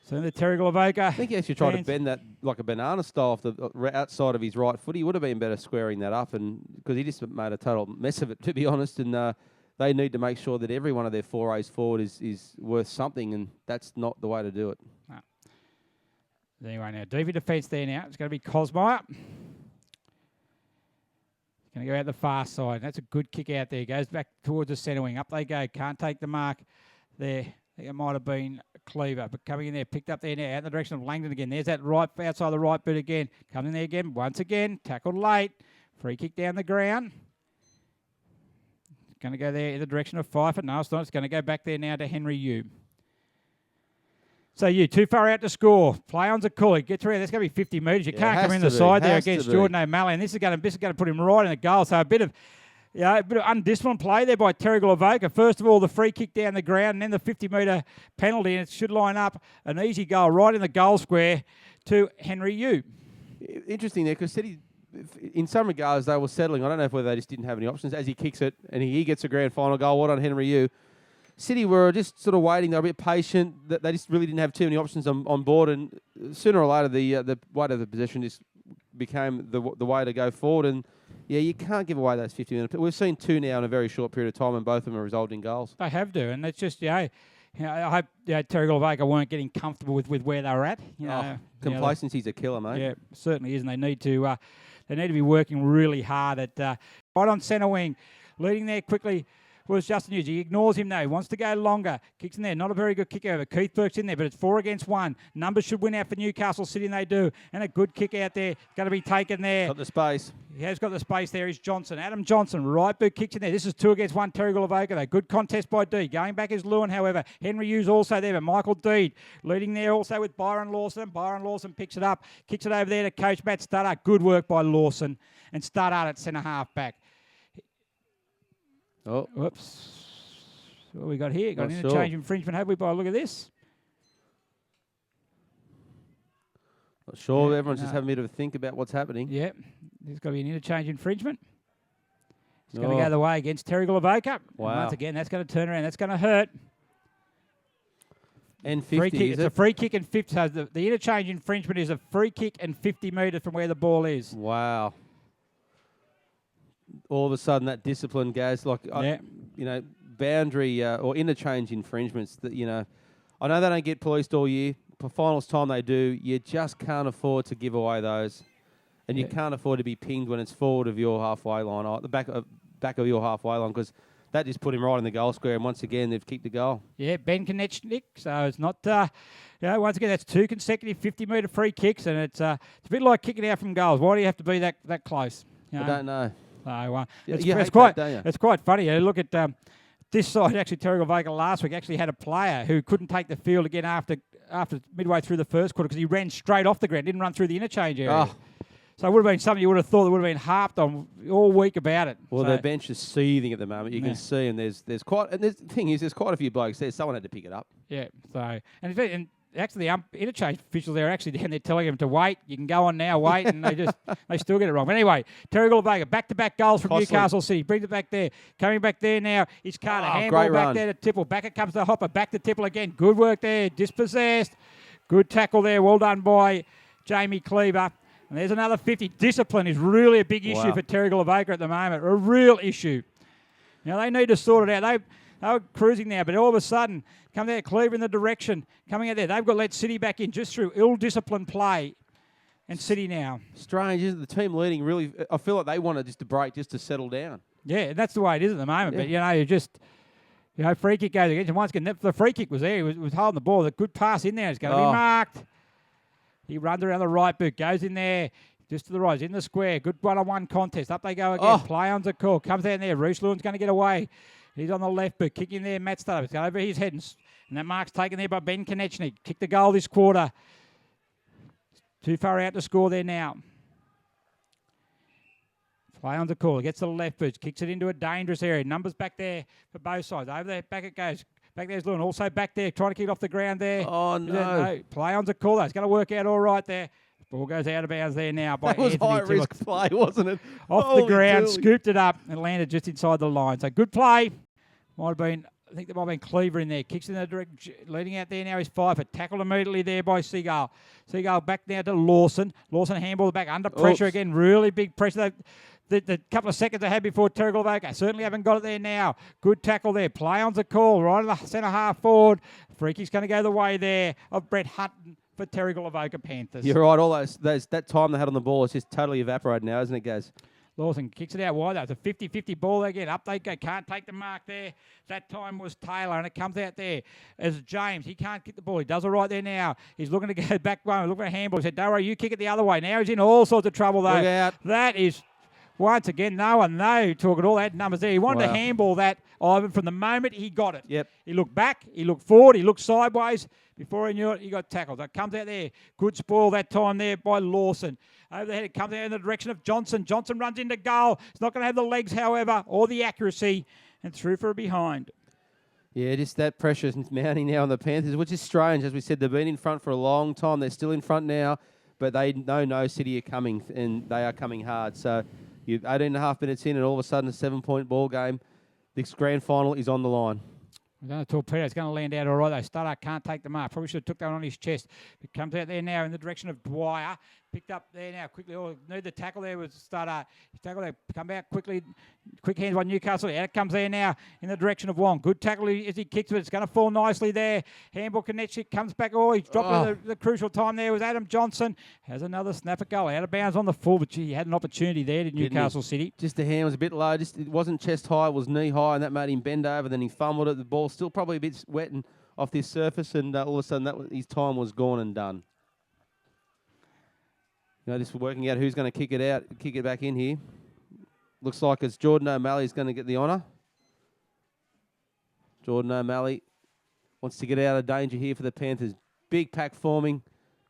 So the Terrigal Avoca. I think he actually tried to bend that like a banana style off the outside of his right foot. He would have been better squaring that up, and because he just made a total mess of it, to be honest. And they need to make sure that every one of their forays forward is worth something, and that's not the way to do it. No. Anyway, now DV defence there now. It's going to be Cosmire. Going to go out the far side. That's a good kick out there. Goes back towards the centre wing. Up they go. Can't take the mark there. I think it might have been Cleaver, but coming in there, picked up there now, out in the direction of Langdon again. There's that right outside the right boot again. Coming in there again, once again, tackled late. Free kick down the ground. Going to go there in the direction of Pfeiffer. No, it's not. It's going to go back there now to Henry Yu. So you too far out to score. Play on's a call. He gets around. That's going to be 50 metres. You can't come in the side there against Jordan O'Malley, and this is going to put him right in the goal. So a bit of undisciplined play there by Terrigal Avoca. First of all, the free kick down the ground, and then the 50-metre penalty, and it should line up an easy goal right in the goal square to Henry Yu. Interesting there, because City, in some regards, they were settling. I don't know if whether they just didn't have any options. As he kicks it, and he gets a grand final goal. Well done, Henry Yu. City were just sort of waiting. They were a bit patient. They just really didn't have too many options on board, and sooner or later, the weight of the possession just became the way to go forward. And yeah, you can't give away those 50 minutes. We've seen 2 now in a very short period of time, and both of them are resulted in goals. They have to, and it's just I hope Terrigal Avoca weren't getting comfortable with where they were at. Complacency's a killer, mate. Yeah, certainly is, and they need to be working really hard at right on centre wing, leading there quickly. Was Justin Hughes. He ignores him, though. He wants to go longer. Kicks in there. Not a very good kick over. Keith Burke's in there, but it's 4 against 1. Numbers should win out for Newcastle City, and they do. And a good kick out there. Going to be taken there. Got the space. He has got the space there. Is Johnson. Adam Johnson. Right boot kicks in there. This is 2 against 1. Terrigal Avoca, though. Good contest by D. Going back is Lewin, however. Henry Hughes also there, but Michael Deed leading there also with Byron Lawson. Byron Lawson picks it up. Kicks it over there to Coach Matt Studdart. Good work by Lawson. And Studdart at centre half back. Oh. Whoops. What we got here? Got an interchange infringement, have we, by a look at this? Not sure. Yeah, everyone's just having a bit of a think about what's happening. Yeah. There's got to be an interchange infringement. It's going to go the way against Terrigal Avoca. Wow. And once again, that's going to turn around. That's going to hurt. And 50, free kick. is It's it? a free kick and 50. So the interchange infringement is a free kick and 50 metres from where the ball is. Wow. All of a sudden, that discipline goes boundary or interchange infringements that, I know they don't get policed all year. For finals time they do. You just can't afford to give away those. And you can't afford to be pinged when it's forward of your halfway line, or the back of your halfway line, because that just put him right in the goal square, and once again, they've kicked the goal. Yeah, Ben Konechnik. So it's not, once again, that's 2 consecutive 50-metre free kicks, and it's a bit like kicking out from goals. Why do you have to be that close? I don't know. So It's quite funny. You look at this side. Actually, Terrigal Avoca last week actually had a player who couldn't take the field again after midway through the first quarter because he ran straight off the ground, didn't run through the interchange area. Oh. So it would have been something you would have thought that would have been harped on all week about it. Well, their bench is seething at the moment. You can see, and there's quite a few blokes there. Someone had to pick it up. Yeah. So and actually, the interchange officials there are actually down there telling them to wait. You can go on now, wait, and they still get it wrong. But anyway, Terrigal Avoca, back-to-back goals from Newcastle City. Brings it back there. Coming back there now is Carter. Handball back there to Tipple. Back it comes to Hopper. Back to Tipple again. Good work there. Dispossessed. Good tackle there. Well done by Jamie Cleaver. And there's another 50. Discipline is really a big issue for Terrigal Avoca at the moment. A real issue. Now, they need to sort it out. They were cruising now, but all of a sudden, come there, Cleaver in the direction, coming out there. They've got to let City back in just through ill-disciplined play. And City now. Strange, isn't it? The team leading really, I feel like they wanted just to break, just to settle down. Yeah, that's the way it is at the moment. But, you just, free kick goes against. And once again, the free kick was there. He was holding the ball. The good pass in there is going to be marked. He runs around the right boot, goes in there. Just to the right, in the square. Good one-on-one contest. Up they go again. Play on's a call. Comes out there. Roos Lewin's going to get away. He's on the left boot. Kicking there, Matt Studdart. It's got over his head. And that mark's taken there by Ben Konechnik. Kicked the goal this quarter. Too far out to score there now. Play on's a call. Gets to the left boot. Kicks it into a dangerous area. Numbers back there for both sides. Over there, back it goes. Back there's Lewin. Also back there. Trying to kick it off the ground there. Oh, no. Play on's a call, though. It's going to work out all right there. Ball goes out of bounds there now by Anthony. That was high-risk play, wasn't it? Off the ground, scooped it up, and landed just inside the line. So good play. I think there might have been Cleaver in there. Kicks in the direction, leading out there now is Pfeiffer. Tackled immediately there by Seagull. Seagull back now to Lawson. Lawson handball back under pressure again. Really big pressure. The couple of seconds they had before Terrigal Avoca certainly haven't got it there now. Good tackle there. Play on's a call right in the centre half forward. Free kick's going to go the way there of Brett Hutton for Terrigal Avoca Panthers. You're right. All that time they had on the ball is just totally evaporated now, isn't it, Gaz? Lawson kicks it out wide. That's a 50-50 ball again. Up they go. Can't take the mark there. That time was Taylor, and it comes out there as James. He can't kick the ball. He does it right there now. He's looking to go back one. Look for a handball. He said, don't worry, you kick it the other way. Now he's in all sorts of trouble, though. Look out. That is, once again, no one talking all that numbers there. He wanted to handball that, Ivan, from the moment he got it. Yep. He looked back. He looked forward. He looked sideways. Before he knew it, he got tackled. That comes out there. Good spoil that time there by Lawson. Over the head, it comes out in the direction of Johnson. Johnson runs into goal. He's not going to have the legs, however, or the accuracy, and through for a behind. Yeah, just that pressure is mounting now on the Panthers, which is strange. As we said, they've been in front for a long time. They're still in front now, but they know no City are coming, and they are coming hard. So you're 18.5 minutes in, and all of a sudden a 7-point ball game. This grand final is on the line. Torpedo. It's going to land out all right, though. Studdart can't take the mark. Probably should have took that one on his chest. It comes out there now in the direction of Dwyer. Picked up there now quickly. Oh, need the tackle there was Studdart. His tackle there. Come out quickly. Quick hands by Newcastle. Out it comes there now in the direction of Wong. Good tackle as he kicks it. It's going to fall nicely there. Handball connects it. Comes back. Oh, he's dropped it. The crucial time there was Adam Johnson. Has another snap at goal. Out of bounds on the full, but he had an opportunity there to Newcastle City. Just the hand was a bit low. It wasn't chest high. It was knee high, and that made him bend over. Then he fumbled it. The ball still probably a bit wet and off this surface, and all of a sudden his time was gone and done. Just working out who's going to kick it out, kick it back in here. Looks like it's Jordan O'Malley's going to get the honour. Jordan O'Malley wants to get out of danger here for the Panthers. Big pack forming,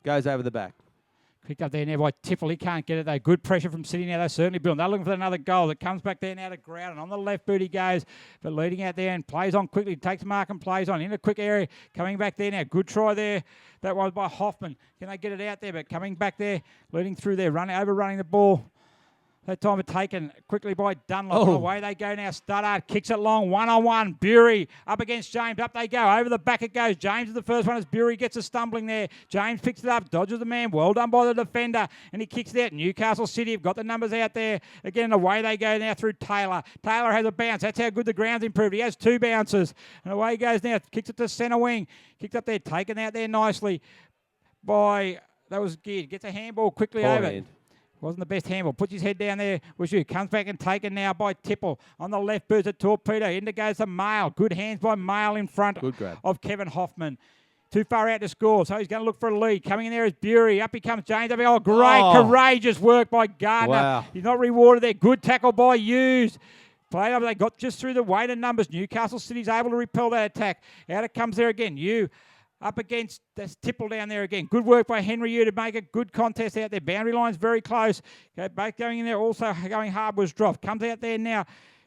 goes over the back. Picked up there now by Tiffel. He can't get it, though. Good pressure from City now. They're certainly building. They're looking for another goal. It comes back there now to ground. And on the left boot he goes. But leading out there and plays on quickly. Takes mark and plays on. In a quick area. Coming back there now. Good try there. That was by Hoffman. Can they get it out there? But coming back there. Leading through there. Overrunning the ball. That time taken quickly by Dunlop. Away they go now. Studdart kicks it long. 1-on-1. Bury up against James. Up they go. Over the back it goes. James is the first one as Bury gets a stumbling there. James picks it up. Dodges the man. Well done by the defender. And he kicks it out. Newcastle City have got the numbers out there. Again, away they go now through Taylor. Taylor has a bounce. That's how good the ground's improved. He has 2 bounces. And away he goes now. Kicks it to centre wing. Kicked up there. Taken out there nicely by... That was Geared. Gets a handball quickly over. Wasn't the best handball. Puts his head down there. Comes back and taken now by Tipple. On the left boot, a Torpedo. In goes the Mail. Good hands by Mail in front of Kevin Hoffman. Too far out to score, so he's going to look for a lead. Coming in there is Bury. Up he comes James. Oh, great, courageous work by Gardner. Wow. He's not rewarded there. Good tackle by Hughes. Played over. They got just through the weight of numbers. Newcastle City's able to repel that attack. Out it comes there again. Up against that's Tipple down there again. Good work by Henry Yu to make a good contest out there. Boundary line's very close. Both going in there. Also going hard was dropped. Comes out there now.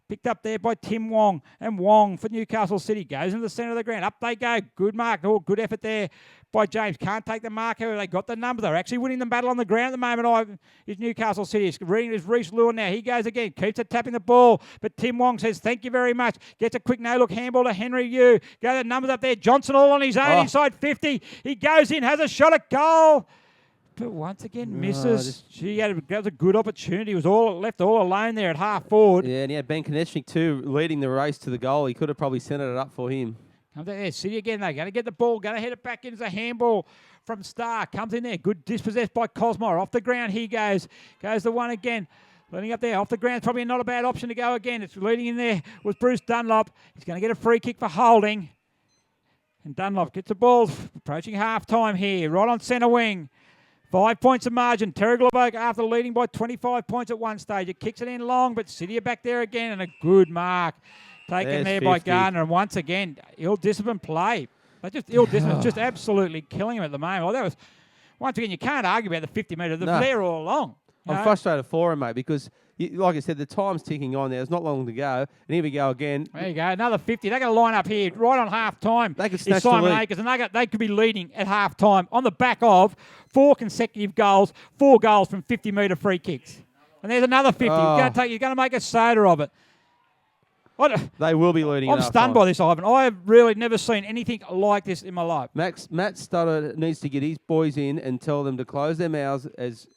Picked up there by Tim Wong. And Wong for Newcastle City. Goes into the centre of the ground. Up they go. Good mark. Good effort there by James. Can't take the mark. However, they got the number. They're actually winning the battle on the ground at the moment. Is Newcastle City. It's Reece Lure now. He goes again. Keeps it tapping the ball. But Tim Wong says, thank you very much. Gets a quick no-look handball to Henry Yu. Go the numbers up there. Johnson all on his own inside 50. He goes in. Has a shot at goal. But once again, misses. That was a good opportunity. He was left all alone there at half forward. Yeah, and he had Ben Konechnik too leading the race to the goal. He could have probably centred it up for him. Comes out there. City again, though. Going to get the ball. Going to head it back in as a handball from Starr. Comes in there. Good dispossessed by Cosmore. Off the ground he goes. Goes the one again. Leading up there. Off the ground. Probably not a bad option to go again. It's leading in there was Bruce Dunlop. He's going to get a free kick for holding. And Dunlop gets the ball. Approaching half time here. Right on centre wing. 5 points of margin. Terrigal Avoca after leading by 25 points at one stage. It kicks it in long, but City are back there again, and a good mark taken there by Gardner. And once again, ill-disciplined play. But just ill-disciplined, just absolutely killing him at the moment. Well, that was, once again, you can't argue about the 50 metre. They're there all along. I'm frustrated for him, mate, because, like I said, the time's ticking on there. There's not long to go. And here we go again. There you go. Another 50. They're going to line up here right on half-time. They could snatch Simon the lead. Akers, and they could be leading at half-time on the back of 4 consecutive goals, 4 goals from 50-metre free kicks. And there's another 50. You're going to make a soda of it. They will be leading. I'm stunned by this, Ivan. I've really never seen anything like this in my life. Matt Stutter needs to get his boys in and tell them to close their mouths as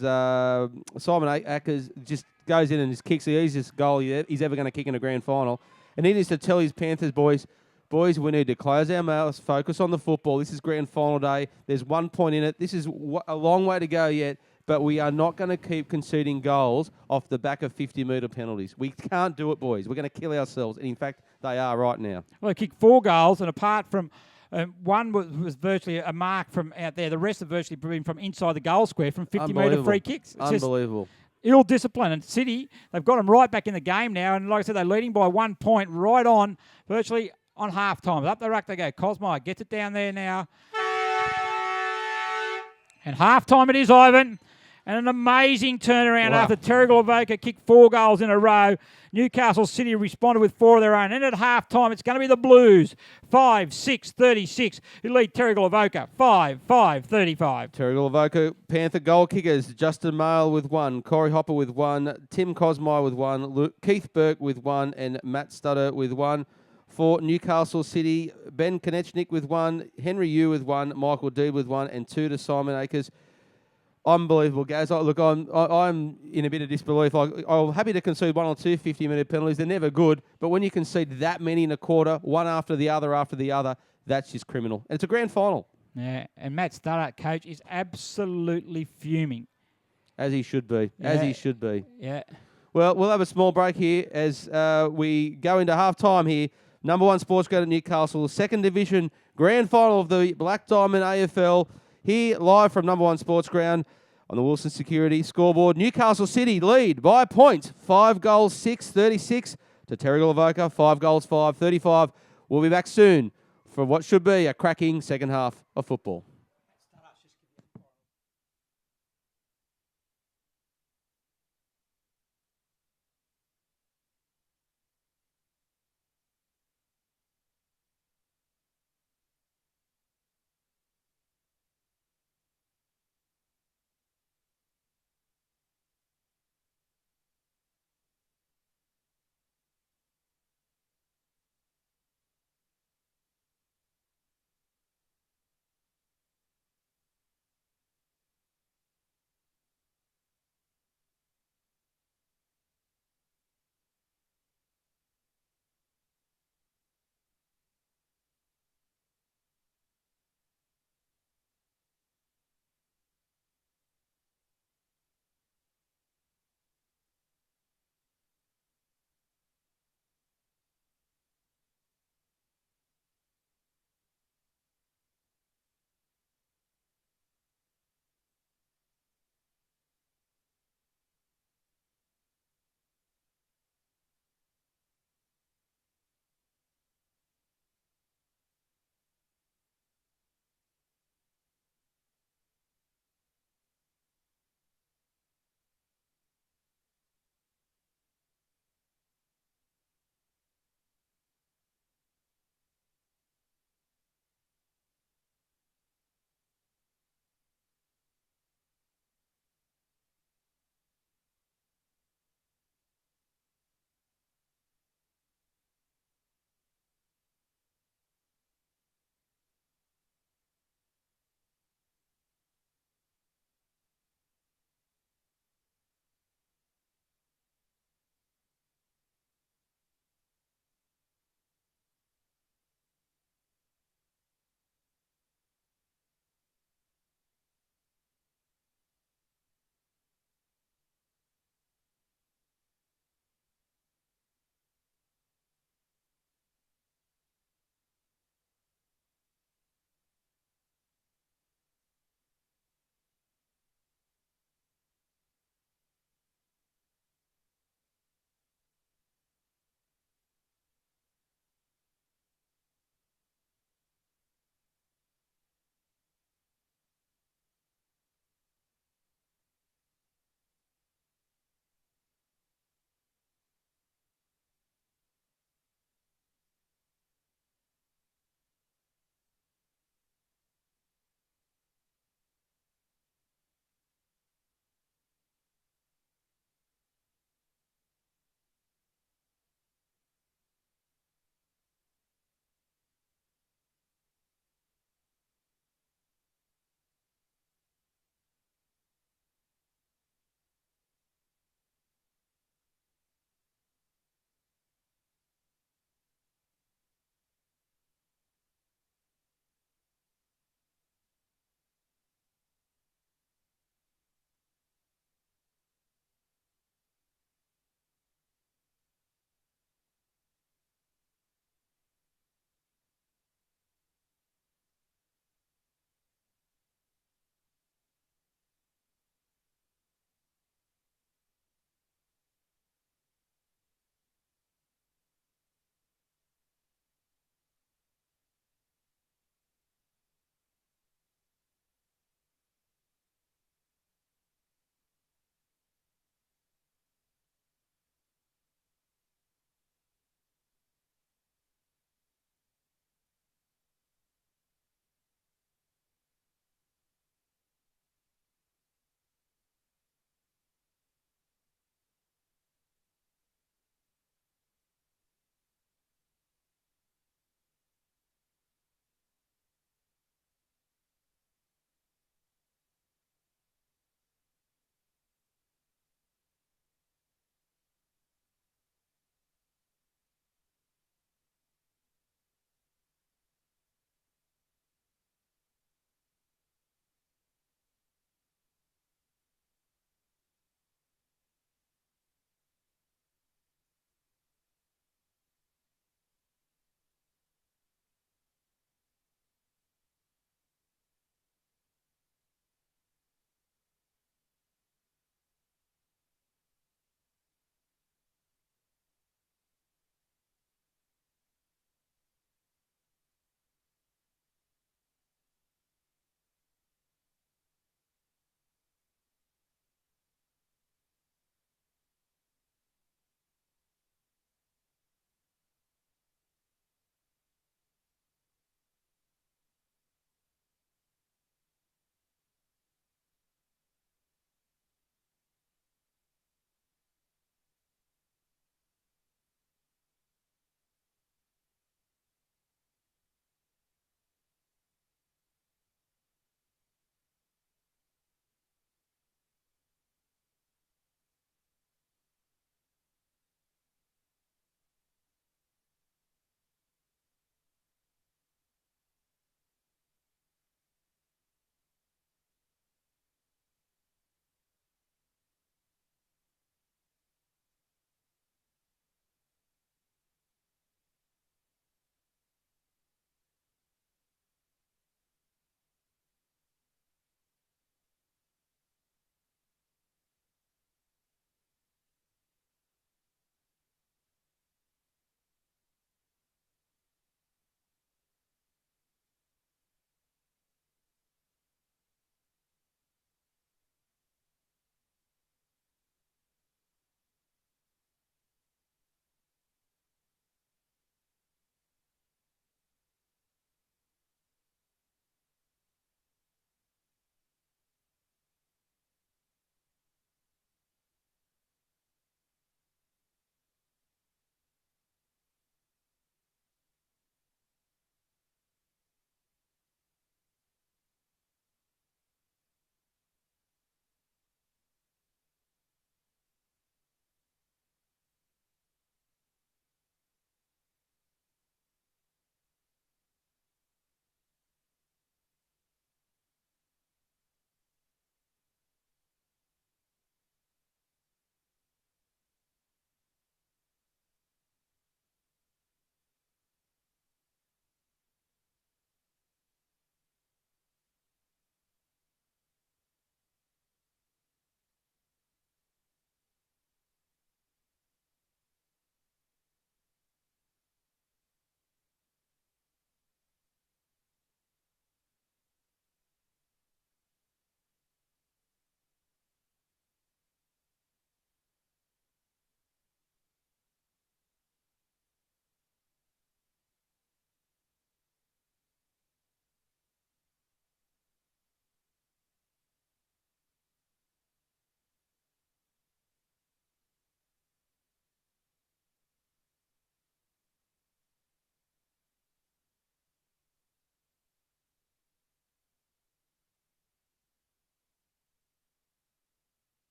Simon Akers just goes in and just kicks the easiest goal he's ever going to kick in a grand final. And he needs to tell his Panthers boys, we need to close our mouths, focus on the football. This is grand final day. There's 1 point in it. This is a long way to go yet. but we are not going to keep conceding goals off the back of 50-metre penalties. We can't do it, boys. We're going to kill ourselves. And in fact, they are right now. Well, they kicked 4 goals, and apart from one was virtually a mark from out there, the rest have virtually been from inside the goal square from 50-metre free kicks. It's Unbelievable. Ill discipline. And City, they've got them right back in the game now. And like I said, they're leading by 1 point right on, virtually on half time. Up the ruck they go. Cosmo gets it down there now. And half time it is, Ivan. And an amazing turnaround after Terrigal Avoca kicked 4 goals in a row. Newcastle City responded with 4 of their own. And at half time, it's going to be the Blues. 5-6-36. Who lead Terrigal Avoca 5-5-35. Terrigal Avoca Panther goal kickers. Justin Mail with 1. Corey Hopper with 1. Tim Cosmo with 1. Keith Burke with 1. And Matt Stutter with 1. For Newcastle City, Ben Konechnik with 1. Henry Yu with 1. Michael Deed with 1. And 2 to Simon Akers. Unbelievable, Gaz. Look, I'm in a bit of disbelief. I'm happy to concede 1 or 2 50-minute penalties. They're never good. But when you concede that many in a quarter, one after the other, that's just criminal. And it's a grand final. Yeah, and Matt Stutter, coach, is absolutely fuming. As he should be. Yeah. As he should be. Yeah. Well, we'll have a small break here as we go into half-time here. Number 1 Sports Grade at Newcastle, 2nd Division grand final of the Black Diamond AFL. Here, live from Number 1 Sports Ground on the Wilson Security scoreboard. Newcastle City lead by a point. 5 goals, 6-36 to Terrigal Avoca. 5 goals, 5-35. We'll be back soon for what should be a cracking second half of football.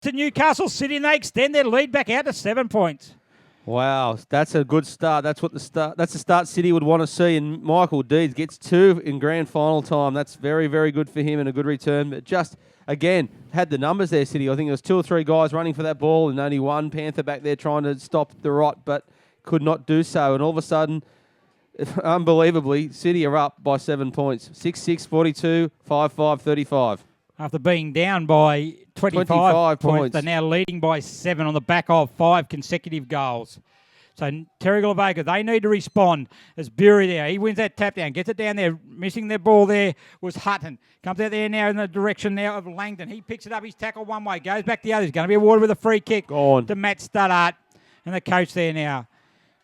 to Newcastle City, and they extend their lead back out to 7 points. Wow, that's a good start. That's the start City would want to see. And Michael Deeds gets 2 in grand final time. That's very, very good for him and a good return. But just, again, had the numbers there, City. I think there was 2 or 3 guys running for that ball and only one Panther back there trying to stop the rot, but could not do so. And all of a sudden, unbelievably, City are up by 7 points. 6-6, 42, 5-5, 35. After being down by 25 points, they're now leading by 7 on the back of 5 consecutive goals. So Terrigal Avoca, they need to respond. There's Bury there. He wins that tap down, gets it down there. Missing their ball there was Hutton. Comes out there now in the direction now of Langdon. He picks it up. He's tackled one way. Goes back the other. He's going to be awarded with a free kick to Matt Studdart. And the coach there now.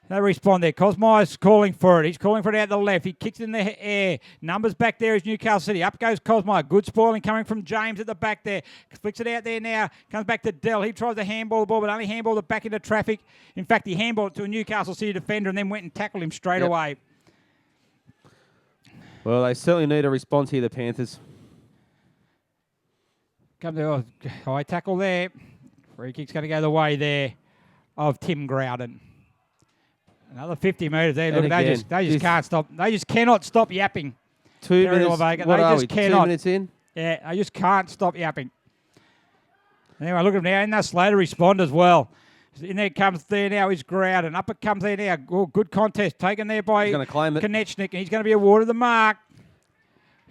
They respond there. Cosmire's calling for it. He's calling for it out the left. He kicks it in the air. Numbers back there is Newcastle City. Up goes Cosmire. Good spoiling coming from James at the back there. Flicks it out there now. Comes back to Dell. He tries to handball the ball, but only handballed it back into traffic. In fact, he handballed it to a Newcastle City defender and then went and tackled him straight away. Well, they certainly need a response here, the Panthers. Come to high tackle there. Free kick's going to go the way there of Tim Grouden. Another 50 metres there. Look, they just can't stop. They just cannot stop yapping. 2 minutes. They What are just we? cannot. 2 minutes in? Yeah, they just can't stop yapping. Anyway, look at him now. And that's Slater respond as well. In there comes there now is Grouden. Up it comes there now. Oh, good contest taken there by He's going to claim it. Konechnik. And he's going to be awarded the mark.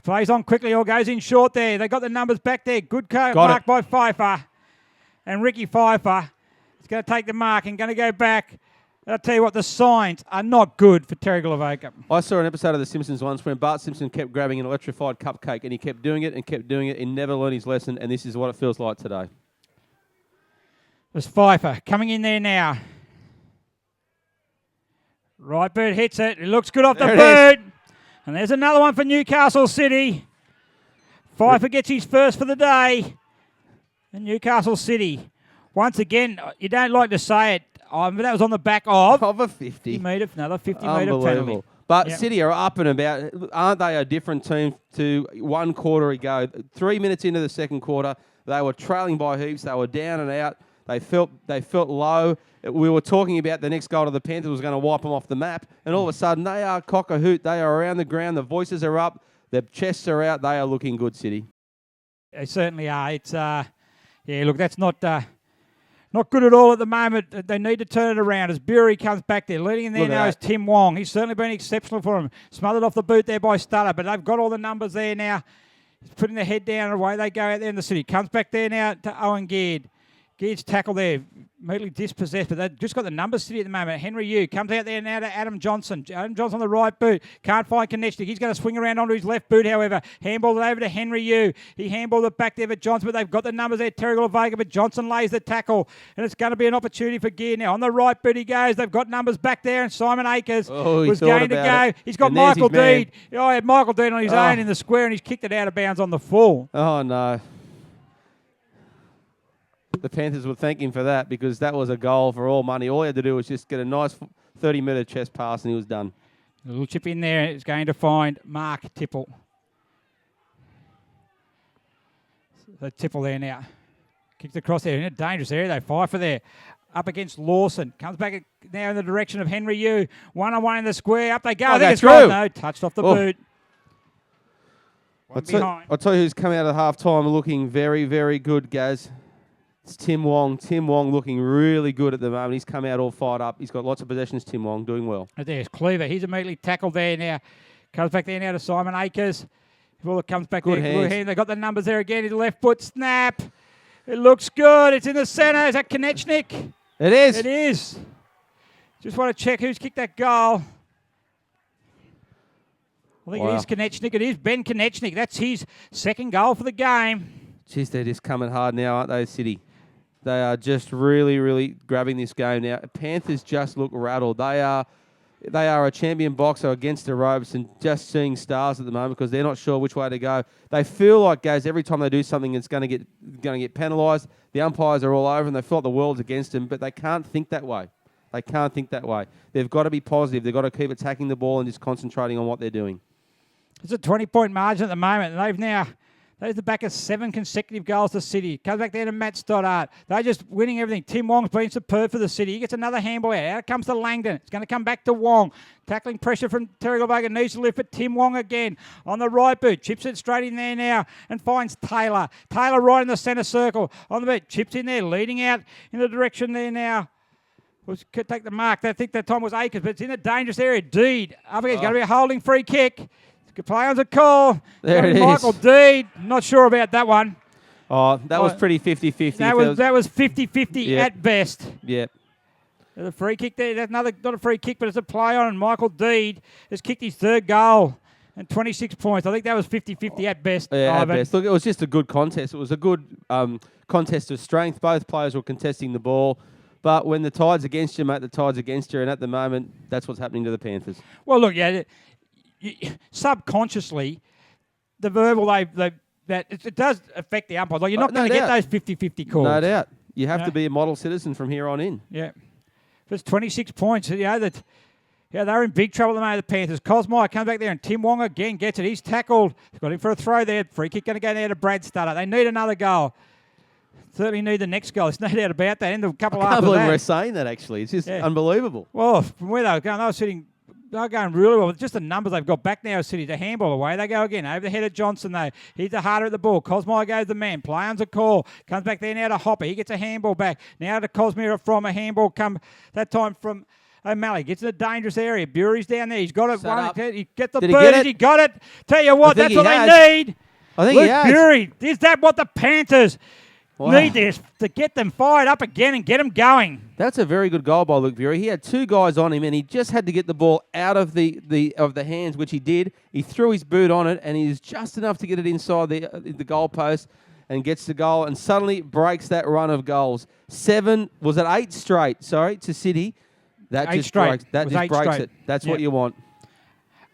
Plays on quickly or goes in short there. They got the numbers back there. Good mark by Pfeiffer. And Ricky Pfeiffer is going to take the mark and going to go back. I'll tell you what, the signs are not good for Terrigal Avoca. I saw an episode of The Simpsons once when Bart Simpson kept grabbing an electrified cupcake and he kept doing it and kept doing it and never learned his lesson, and this is what it feels like today. There's Pfeiffer coming in there now. Right boot hits it. It looks good off the boot. And there's another one for Newcastle City. Pfeiffer gets his first for the day. And Newcastle City. Once again, you don't like to say it, but that was on the back of a 50 metre, another 50 metre penalty. But City are up and about. Aren't they a different team to 1 quarter ago? 3 minutes into the second quarter, they were trailing by heaps. They were down and out. They felt low. We were talking about the next goal to the Panthers was going to wipe them off the map, and all of a sudden they are cock a hoot. They are around the ground. The voices are up. Their chests are out. They are looking good, City. They certainly are. It's look, that's not good at all at the moment. They need to turn it around as Bury comes back there. Leading in there now is Tim Wong. He's certainly been exceptional for him. Smothered off the boot there by Stutter, but they've got all the numbers there now. He's putting their head down and away they go out there in the city. Comes back there now to Owen Geard. Geard's tackle there, immediately dispossessed, but they've just got the numbers City at the moment. Henry Yu comes out there now to Adam Johnson. Adam Johnson on the right boot. Can't find Konechnik. He's going to swing around onto his left boot, however. Handballed it over to Henry Yu. He handballed it back there for Johnson, but they've got the numbers there. Terrigal Avoca, but Johnson lays the tackle, and it's going to be an opportunity for Geard now. On the right boot he goes. They've got numbers back there, and Simon Akers was going to go. It. He's got Michael Deed. Oh, he had Michael Deed on his own in the square, and he's kicked it out of bounds on the full. Oh, no. The Panthers would thank him for that because that was a goal for all money. All he had to do was just get a nice 30-metre chest pass and he was done. A little chip in there is going to find Mark Tipple. The Tipple there now. Kicks across there in a dangerous area. They fire for there. Up against Lawson. Comes back now in the direction of Henry Yu. 1-on-1 in the square. Up they go. I think it's right. No, touched off the boot. I'll tell you who's come out of half-time looking very, very good, Gaz. It's Tim Wong. Tim Wong looking really good at the moment. He's come out all fired up. He's got lots of possessions, Tim Wong, doing well. There's Cleaver. He's immediately tackled there now. Comes back there now to Simon Akers. Ball comes back good there. Hands. Good hand. They got the numbers there again. His left foot snap. It looks good. It's in the centre. Is that Konechnik? It is. It is. Just want to check who's kicked that goal. I think it is Konechnik. It is Ben Konechnik. That's his second goal for the game. Jeez, they're just coming hard now, aren't they, City? They are just really, really grabbing this game now. Panthers just look rattled. They are a champion boxer against the ropes and just seeing stars at the moment because they're not sure which way to go. They feel like, guys, every time they do something, it's going to get penalised. The umpires are all over and they feel like the world's against them, but they can't think that way. They can't think that way. They've got to be positive. They've got to keep attacking the ball and just concentrating on what they're doing. It's a 20-point margin at the moment. There's the back of 7 consecutive goals to City. Comes back there to Matt Stoddart. They're just winning everything. Tim Wong's been superb for the City. He gets another handball out. Out comes to Langdon. It's going to come back to Wong. Tackling pressure from Terrigal Avoca. Needs to lift for Tim Wong again. On the right boot. Chips it straight in there now and finds Taylor. Taylor right in the centre circle. On the boot. Chips in there. Leading out in the direction there now. Could take the mark. I think that time was Akers, but it's in a dangerous area. Deed. Up again. It's going to be a holding free kick. Play on the call. There it is. Michael Deed. Not sure about that one. Oh, that was pretty 50-50. That was 50-50 at best. Yep. There's a free kick there. That's not a free kick, but it's a play on. And Michael Deed has kicked his 3rd goal and 26 points. I think that was 50-50 at best. Yeah, at best. Look, it was just a good contest. It was a good contest of strength. Both players were contesting the ball. But when the tide's against you, mate, the tide's against you. And at the moment, that's what's happening to the Panthers. Well, look, subconsciously, the verbal that it does affect the umpires. Like you're not going to get those 50-50 calls. No doubt. You have to be a model citizen from here on in. Yeah. If it's 26 points, they're in big trouble at the moment, the Panthers. Cosmire comes back there and Tim Wong again gets it. He's tackled. He's got him for a throw there. Free kick going to go there to Brad Stutter. They need another goal. Certainly need the next goal. There's no doubt about that. And a couple I can't after believe that. we're saying that, actually. It's just unbelievable. Well, from where they were going, they're going really well. Just the numbers they've got back now, City, to handball away. They go again. Over the head of Johnson, though. He's the harder at the ball. Cosmire goes the man. Play on's a call. Comes back there now to Hopper. He gets a handball back. Now to Cosmire from a handball. That time from O'Malley. Gets in a dangerous area. Bury's down there. He's got it. He gets the bird. He got it. Tell you what, that's what they need. I think Luke Bury. Is that what the Panthers need this to get them fired up again and get them going? That's a very good goal by Luke Bury. He had 2 guys on him, and he just had to get the ball out of the hands, which he did. He threw his boot on it, and he is just enough to get it inside the goal post and gets the goal, and suddenly breaks that run of goals. 8 straight? Sorry, to City. That just breaks it. That's what you want.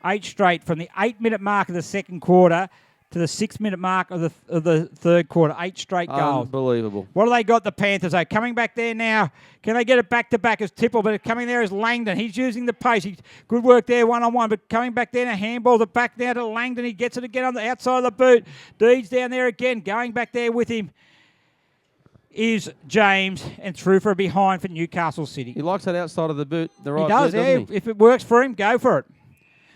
8 straight from the 8-minute mark of the second quarter to the 6-minute mark of the third quarter. 8 straight goals. Unbelievable. What do they got, the Panthers? They're coming back there now. Can they get it back-to-back as Tipple? But coming there is Langdon. He's using the pace. Good work there, one-on-one. But coming back there to handball it back now to Langdon. He gets it again on the outside of the boot. Deeds down there again. Going back there with him is James, and through for a behind for Newcastle City. He likes that outside of the boot. The right he does, boot, doesn't he? If it works for him, go for it.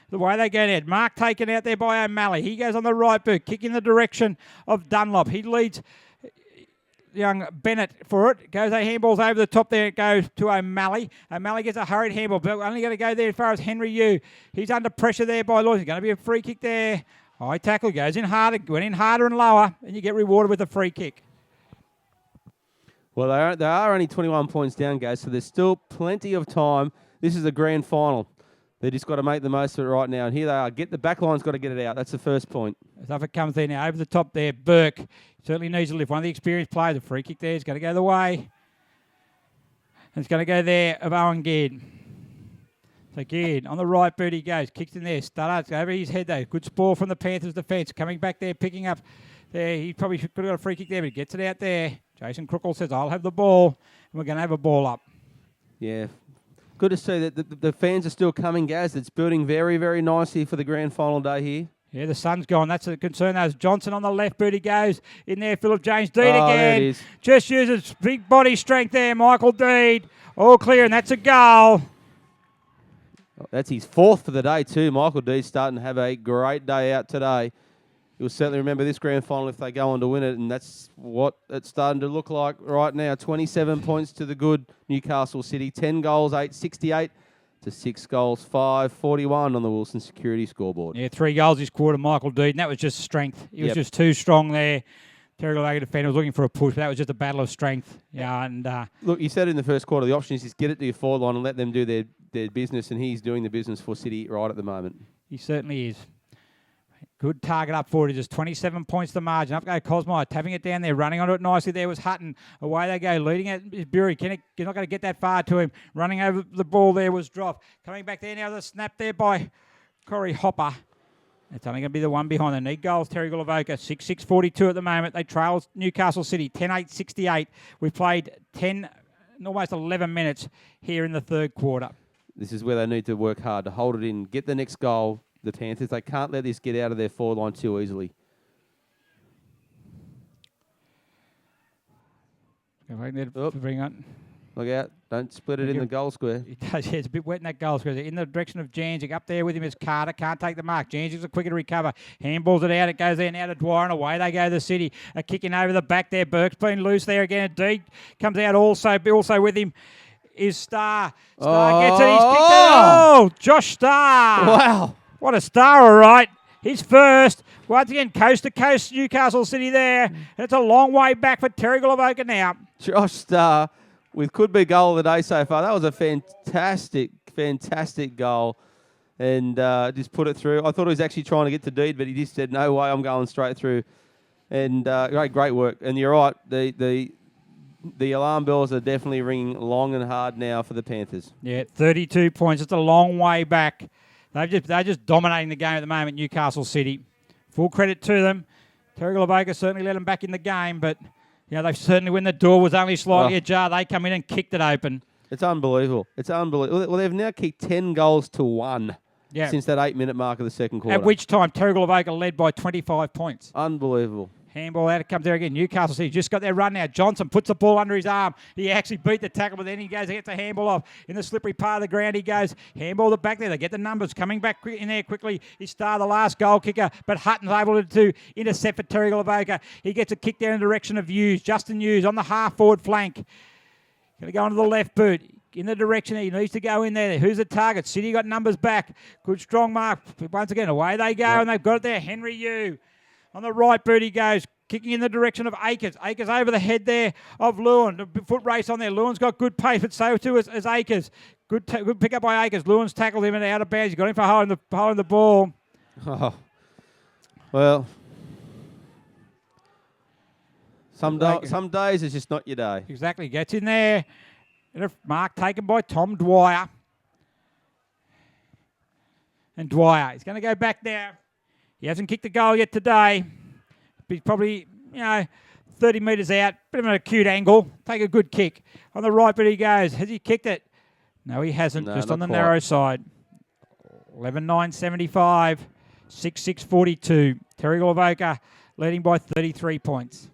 The way they go there. Mark taken out there by O'Malley. He goes on the right boot, kick in the direction of Dunlop. He leads young Bennett for it. Goes handballs over the top there. It goes to O'Malley. O'Malley gets a hurried handball, but only going to go there as far as Henry Yu. He's under pressure there by Lloyd. There's going to be a free kick there. High tackle goes in harder, went in harder and lower, and you get rewarded with a free kick. Well, they are only 21 points down, guys, so there's still plenty of time. This is a grand final. They just got to make the most of it right now. And here they are. The back line's got to get it out. That's the first point. As if it comes there now, over the top there, Burke certainly needs to lift. One of the experienced players, a free kick there. He's going to go the way. And it's going to go there of Owen Geard. So Geard, on the right boot he goes. Kicks in there. Starts over his head though. Good spoil from the Panthers defence. Coming back there, picking up there. He probably could have got a free kick there, but he gets it out there. Jason Crookle says, I'll have the ball. And we're going to have a ball up. Yeah. Good to see that the fans are still coming, Gaz. It's building very, very nicely for the grand final day here. Yeah, the sun's gone. That's a concern. There's Johnson on the left boot. He goes in there. Philip James. Deed again. There it is. Just uses big body strength there. Michael Deed. All clear, and that's a goal. That's his 4th for the day too. Michael Deed's starting to have a great day out today. You'll certainly remember this grand final if they go on to win it, and that's what it's starting to look like right now. 27 points to the good Newcastle City. 10 goals, 868 to 6 goals, 541 on the Wilson Security scoreboard. Yeah, 3 goals this quarter, Michael Deed, and that was just strength. He was just too strong there. Terrigal Avoca defender was looking for a push, but that was just a battle of strength. Yeah, and look, you said in the first quarter, the option is just get it to your forward line and let them do their business, and he's doing the business for City right at the moment. He certainly is. Good target up forward. Just 27 points the margin. Up go Cosmire, tapping it down there, running onto it nicely. There was Hutton. Away they go, leading it is Bury. You're not going to get that far to him. Running over the ball there was Droff. Coming back there now, the snap there by Corey Hopper. It's only going to be the one behind. They need goals. Terrigal Avoca, 6-6-42 at the moment. They trail Newcastle City, 10-8-68. We've played 10, almost 11 minutes here in the third quarter. This is where they need to work hard to hold it in, get the next goal. The Panthers, they can't let this get out of their forward line too easily. Bring on. Look out. Don't split it in the goal square. He does, yeah, it's a bit wet in that goal square. In the direction of Janzik. Up there with him is Carter. Can't take the mark. Janzik's a quicker to recover. Handballs it out. It goes there now to Dwyer, and away they go to the City. A kicking over the back there. Burke's been loose there again. Indeed comes out also with him is Star. Star gets it. He's kicked it. Oh, Josh Star. Wow. What a star, all right. He's first. Once again, coast to coast, Newcastle City there. And it's a long way back for Terrigal Avoca now. Josh Star with could be goal of the day so far. That was a fantastic goal. And just put it through. I thought he was actually trying to get to Deed, but he just said, no way, I'm going straight through. And great work. And you're right, the alarm bells are definitely ringing long and hard now for the Panthers. Yeah, 32 points. It's a long way back. They're just dominating the game at the moment, Newcastle City. Full credit to them. Terrigal Avoca certainly let them back in the game, but they certainly, when the door was only slightly ajar, they come in and kicked it open. It's unbelievable. Well, they've now kicked 10 goals to 1 since that 8-minute mark of the second quarter. At which time, Terrigal Avoca led by 25 points. Unbelievable. Handball out, it comes there again. Newcastle City just got their run now. Johnson puts the ball under his arm. He actually beat the tackle, but then he gets a handball off. In the slippery part of the ground, he goes. Handball the back there. They get the numbers. Coming back in there quickly is Star, the last goal kicker, but Hutton's able to intercept for Terrigal Avoca. He gets a kick there in the direction of Hughes. Justin Hughes on the half-forward flank. Going to go onto the left boot. In the direction he needs to go in there. Who's the target? City got numbers back. Good strong mark. Once again, away they go, and they've got it there. Henry Yu. On the right boot he goes, kicking in the direction of Akers. Akers over the head there of Lewin. The foot race on there. Lewin's got good pace, but so too as Akers. Good pick up by Akers. Lewin's tackled him and out of bounds. He's got him for holding the ball. Oh, well, some days it's just not your day. Exactly. Gets in there. And a mark taken by Tom Dwyer. And Dwyer, he's going to go back now. He hasn't kicked the goal yet today. He's probably, 30 metres out. Bit of an acute angle. Take a good kick. On the right, but he goes. Has he kicked it? No, he hasn't. No, just on the quite. narrow side. 11-9-75. 6-6-42. Terrigal Avoca leading by 33 points.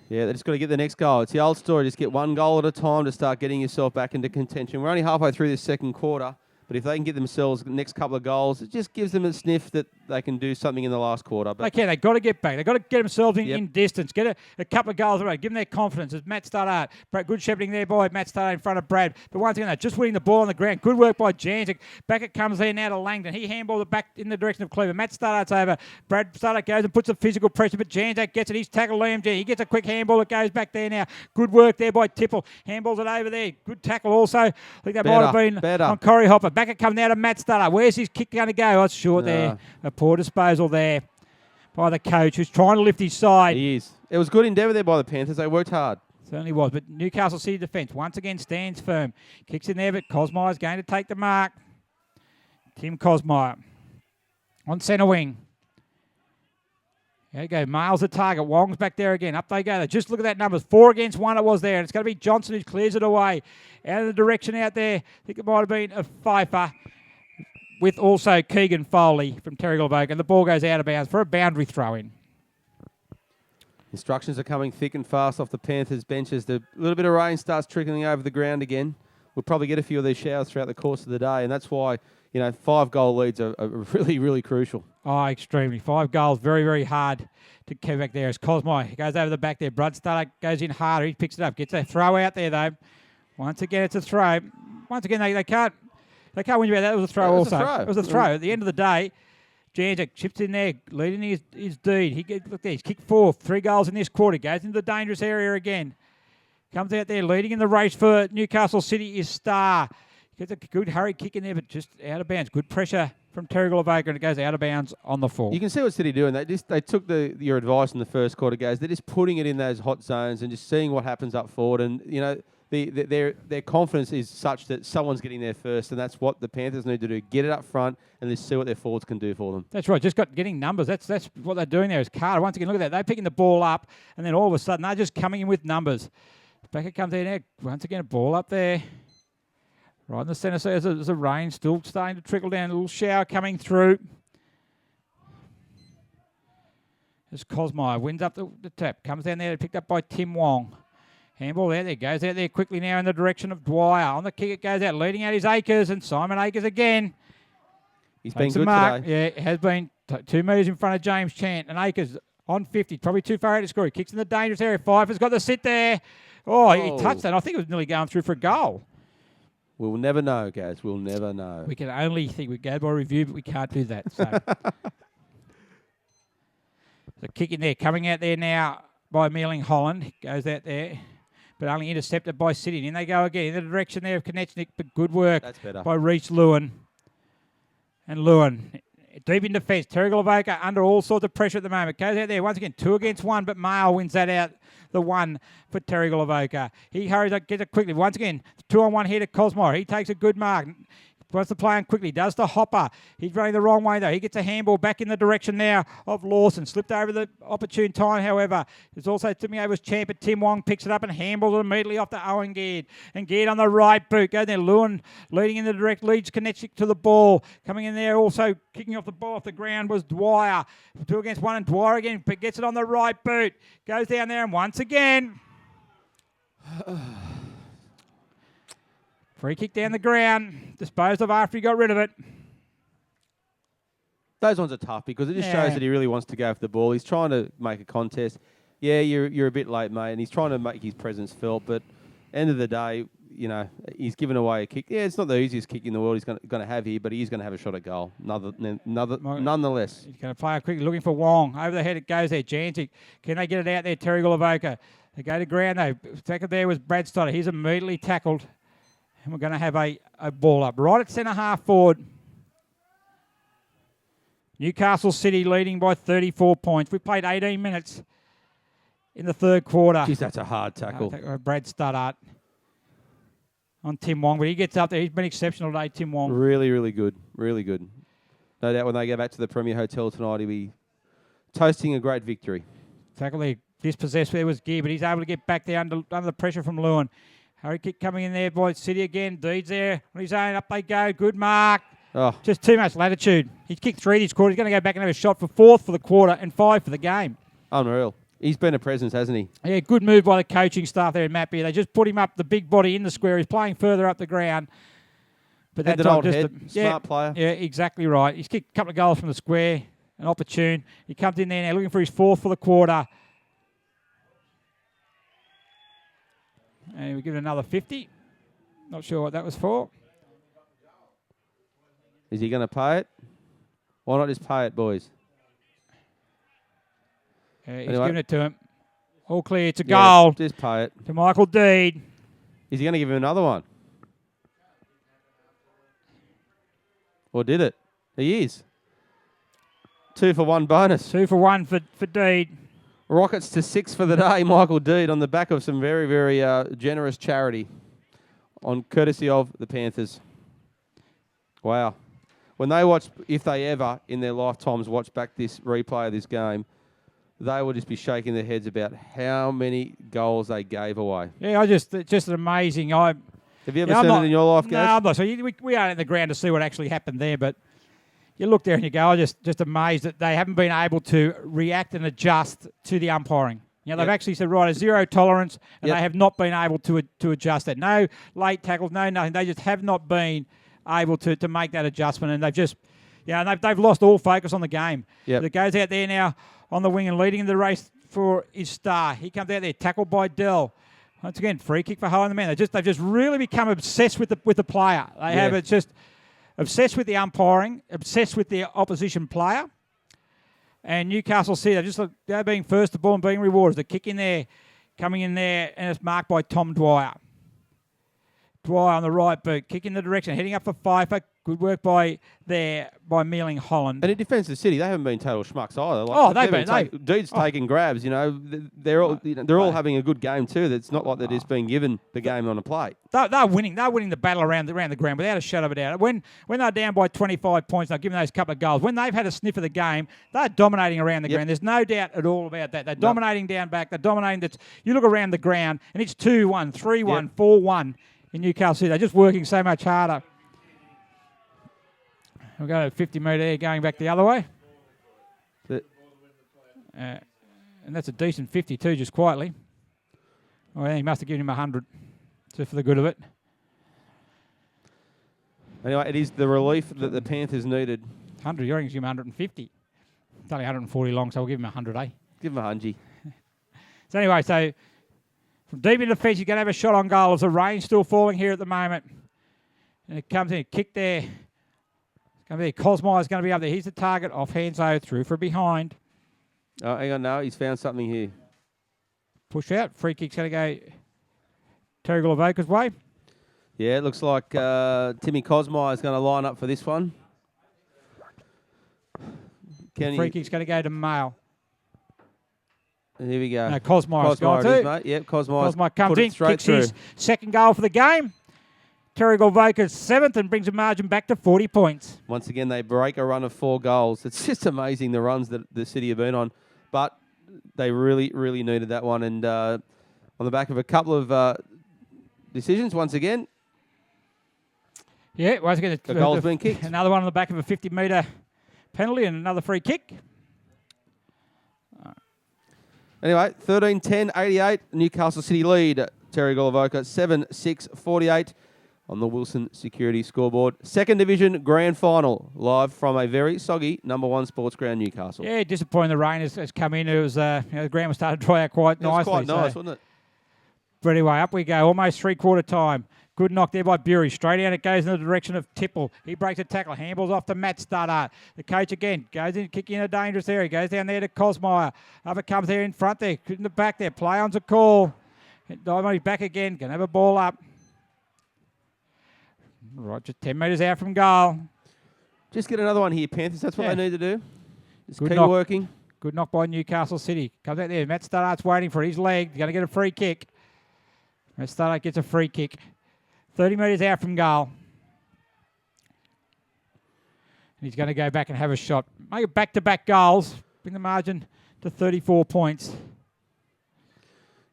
Yeah, they just got to get the next goal. It's the old story. Just get one goal at a time to start getting yourself back into contention. We're only halfway through this second quarter. But if they can get themselves the next couple of goals, it just gives them a sniff that they can do something in the last quarter. But they've got to get back. They've got to get themselves in distance. Get a couple of goals away. Give them their confidence. As Matt Stoddart, good shepherding there by Matt Stoddart in front of Brad. But once again, they're just winning the ball on the ground. Good work by Janzik. Back it comes there now to Langdon. He handballed it back in the direction of Cleveland. Matt Stoddart's over. Brad Stoddart goes and puts the physical pressure, but Janzik gets it. He's tackled Liam G. He gets a quick handball that goes back there now. Good work there by Tipple. Handballs it over there. Good tackle also. I think that might have been on Corey Hopper. Back it comes now to Matt Stoddart. Where's his kick going to go? Oh, it's short there. A poor disposal there by the coach, who's trying to lift his side. He is. It was good endeavour there by the Panthers. They worked hard. Certainly was. But Newcastle City defence once again stands firm. Kicks in there, but Cosmire's going to take the mark. Tim Cosmire on centre wing. There you go. Miles the target. Wong's back there again. Up they go. Just look at that numbers. 4 against 1 it was there. And it's going to be Johnson who clears it away. Out of the direction out there. I think it might have been a Pfeiffer with also Keegan Foley from Terrigal Avoca. And the ball goes out of bounds for a boundary throw-in. Instructions are coming thick and fast off the Panthers' benches. The little bit of rain starts trickling over the ground again. We'll probably get a few of these showers throughout the course of the day. And that's why, 5-goal leads are really, really crucial. Oh, extremely. 5 goals, very, very hard to get back there. As Cosmo goes over the back there. Brudstad goes in harder. He picks it up. Gets a throw out there, though. Once again, it's a throw. Once again, they can't win about that. It was a throw also. It was a throw. At the end of the day, Janzik chips in there, leading his deed. Look there, he's kicked 4. 3 goals in this quarter. Goes into the dangerous area again. Comes out there, leading in the race for Newcastle City is Star. Gets a good hurry kick in there, but just out of bounds. Good pressure from Terrigal Avoca, and it goes out of bounds on the full. You can see what City doing. They took your advice in the first quarter, guys. They're just putting it in those hot zones and just seeing what happens up forward. And their confidence is such that someone's getting there first, and that's what the Panthers need to do. Get it up front and just see what their forwards can do for them. That's right. Just getting numbers. That's what they're doing there. Is Carter once again. Look at that. They're picking the ball up, and then all of a sudden they're just coming in with numbers. Back it comes in there. Once again, a ball up there. Right in the centre, so there's a rain still starting to trickle down. A little shower coming through. As Cosmo wins up the tap. Comes down there, picked up by Tim Wong. Handball there. Goes out there quickly now in the direction of Dwyer. On the kick it goes out, leading out his Akers. And Simon Akers again. He's been good mark. today. Yeah, has been 2 metres in front of James Chant. And Akers on 50. Probably too far out to score. He kicks in the dangerous area. Pfeiffer's got the sit there. Oh, he touched that. I think it was nearly going through for a goal. We'll never know, guys. We'll never know. We can only think we go by review, but we can't do that. So, so kick in there. Coming out there now by Mealing Holland. Goes out there, but only intercepted by City. In they go again in the direction there of Konechnik, but good work by Reece Lewin. And Lewin deep in defence. Terrigal Avoca under all sorts of pressure at the moment. Goes out there once again, 2 against 1, but Mail wins that out. The 1 for Terrigal Avoca. He hurries up, gets it quickly. Once again, 2-on-1 here to Cosmo. He takes a good mark. Wants to play on quickly. Does the Hopper. He's running the wrong way, though. He gets a handball back in the direction now of Lawson. Slipped over the opportune time, however. There's also tipping over his champ, but Tim Wong picks it up and handballs it immediately off to Owen Geard. And Geard on the right boot. Go there. Lewin leading in the direct. Leads Konechnik to the ball. Coming in there also kicking off the ball off the ground was Dwyer. 2 against 1 and Dwyer again gets it on the right boot. Goes down there and once again... Free kick down the ground, disposed of after he got rid of it. Those ones are tough because it just shows that he really wants to go for the ball. He's trying to make a contest. Yeah, you're a bit late, mate, and he's trying to make his presence felt. But end of the day, you know, he's given away a kick. Yeah, it's not the easiest kick in the world he's going to have here, but he is going to have a shot at goal. Nonetheless. He's going to play it quickly, looking for Wong. Over the head it goes there. Jantic. Can they get it out there? Terrigal Avoca. They go to ground, though. Second there was Brad Stoddard. He's immediately tackled. And we're going to have a ball up right at centre half forward. Newcastle City leading by 34 points. We played 18 minutes in the third quarter. Jeez, that's a hard tackle. Brad Stoddart on Tim Wong, but he gets up there. He's been exceptional today, Tim Wong. Really, really good. Really good. No doubt when they go back to the Premier Hotel tonight, he'll be toasting a great victory. Tackle there. Dispossessed there was Gear, but he's able to get back there under the pressure from Lewin. Hurry kick coming in there by City again. Deeds there on his own. Up they go. Good mark. Oh. Just too much latitude. He's kicked 3 this quarter. He's going to go back and have a shot for 4th for the quarter and 5 for the game. Unreal. He's been a presence, hasn't he? Yeah, good move by the coaching staff there in Mappy. They just put him up, the big body in the square. He's playing further up the ground. But that's old head. Smart player. Yeah, exactly right. He's kicked a couple of goals from the square. An opportune. He comes in there now looking for his 4th for the quarter. And we give it another 50. Not sure what that was for. Is he going to pay it? Why not just pay it, boys? He's giving it to him. All clear. It's a goal. Just pay it. To Michael Deed. Is he going to give him another one? Or did it? He is. 2 for 1 bonus. 2 for 1 for Deed. Rockets to 6 for the day, Michael Deed, on the back of some very, very generous charity on courtesy of the Panthers. Wow. When they watch, if they ever in their lifetimes watch back this replay of this game, they will just be shaking their heads about how many goals they gave away. Yeah, just amazing. Have you ever seen it in your life, guys? No, I'm not. So we aren't in the ground to see what actually happened there, but you look there and you go, I'm just amazed that they haven't been able to react and adjust to the umpiring. You know, they've actually said, right, a 0 tolerance, and they have not been able to adjust that. No late tackles, no nothing. They just have not been able to make that adjustment, and they've just, they've lost all focus on the game. Yep. It goes out there now on the wing and leading in the race for his star. He comes out there, tackled by Dell. Once again, free kick for Ho and the man. They've just really become obsessed with the player. They have. It's just obsessed with the umpiring, obsessed with the opposition player. And Newcastle City, they're being first to ball and being rewarded. The kick in there, coming in there, and it's marked by Tom Dwyer. Dwyer on the right boot, kick in the direction, heading up for Pfeiffer. Good work by Mealing Holland. And in defence of the City, they haven't been total schmucks either. They've been. Dude's taking grabs. You know, they're all having a good game too. It's not like they're just being given the game on a plate. They're winning. They're winning the battle around the ground without a shadow of a doubt. When they're down by 25 points, they're giving those couple of goals. When they've had a sniff of the game, they're dominating around the ground. There's no doubt at all about that. They're dominating down back. They're dominating. You look around the ground, and it's 2-1, 3-1, 4-1 in Newcastle City. They're just working so much harder. We'll go to 50 metre there, going back the other way. And that's a decent 52 just quietly. Well, he must have given him 100 just for the good of it. Anyway, it is the relief that the Panthers needed. 100, you reckon give him 150. It's only 140 long, so we'll give him 100, eh? Give him a hungy. So anyway, from deep in the fence, you're going to have a shot on goal. There's the rain still falling here at the moment. And it comes in, kick there. It's going to be Cosmire's going to be up there. He's the target, offhand, so through for behind. Oh, hang on, no, he's found something here. Push out. Free kick's going to go Terrigal Avoca's way. Yeah, it looks like Timmy Cosmire is going to line up for this one. Free kick's going to go to Mail. Here we go. No, Cosmire's gone it is, too. mate. Yep, Cosmire comes in, kicks his second goal for the game. Terrigal Avoca's 7th and brings the margin back to 40 points. Once again, they break a run of 4 goals. It's just amazing the runs that the City have been on. But they really, really needed that one. And on the back of a couple of decisions, once again. Yeah, once again, the goal's been kicked. Another one on the back of a 50-metre penalty and another free kick. Anyway, 13-10-88, Newcastle City lead. Terrigal Avoca 7-6-48 on the Wilson Security scoreboard. Second Division Grand Final, live from a very soggy number 1 sports ground, Newcastle. Yeah, disappointing the rain has come in. It was the ground was starting to dry out quite nicely. It was quite nice, wasn't it? But anyway, up we go, almost three-quarter time. Good knock there by Bury. Straight out it goes in the direction of Tipple. He breaks a tackle. Handballs off to Matt Studdart. The coach again goes in, kicking in a dangerous area. Goes down there to Cosmire. Up it comes there in front there. In the back there. Play on's a call. He's back again. Can have a ball up. Right, just 10 metres out from goal. Just get another one here, Panthers. That's what they need to do. Just Good keep knock. working. Good knock by Newcastle City. Comes out there. Matt Studdart's waiting for his leg. He's going to get a free kick. Matt Studdart gets a free kick. 30 metres out from goal. And he's going to go back and have a shot. Make it back-to-back goals. Bring the margin to 34 points.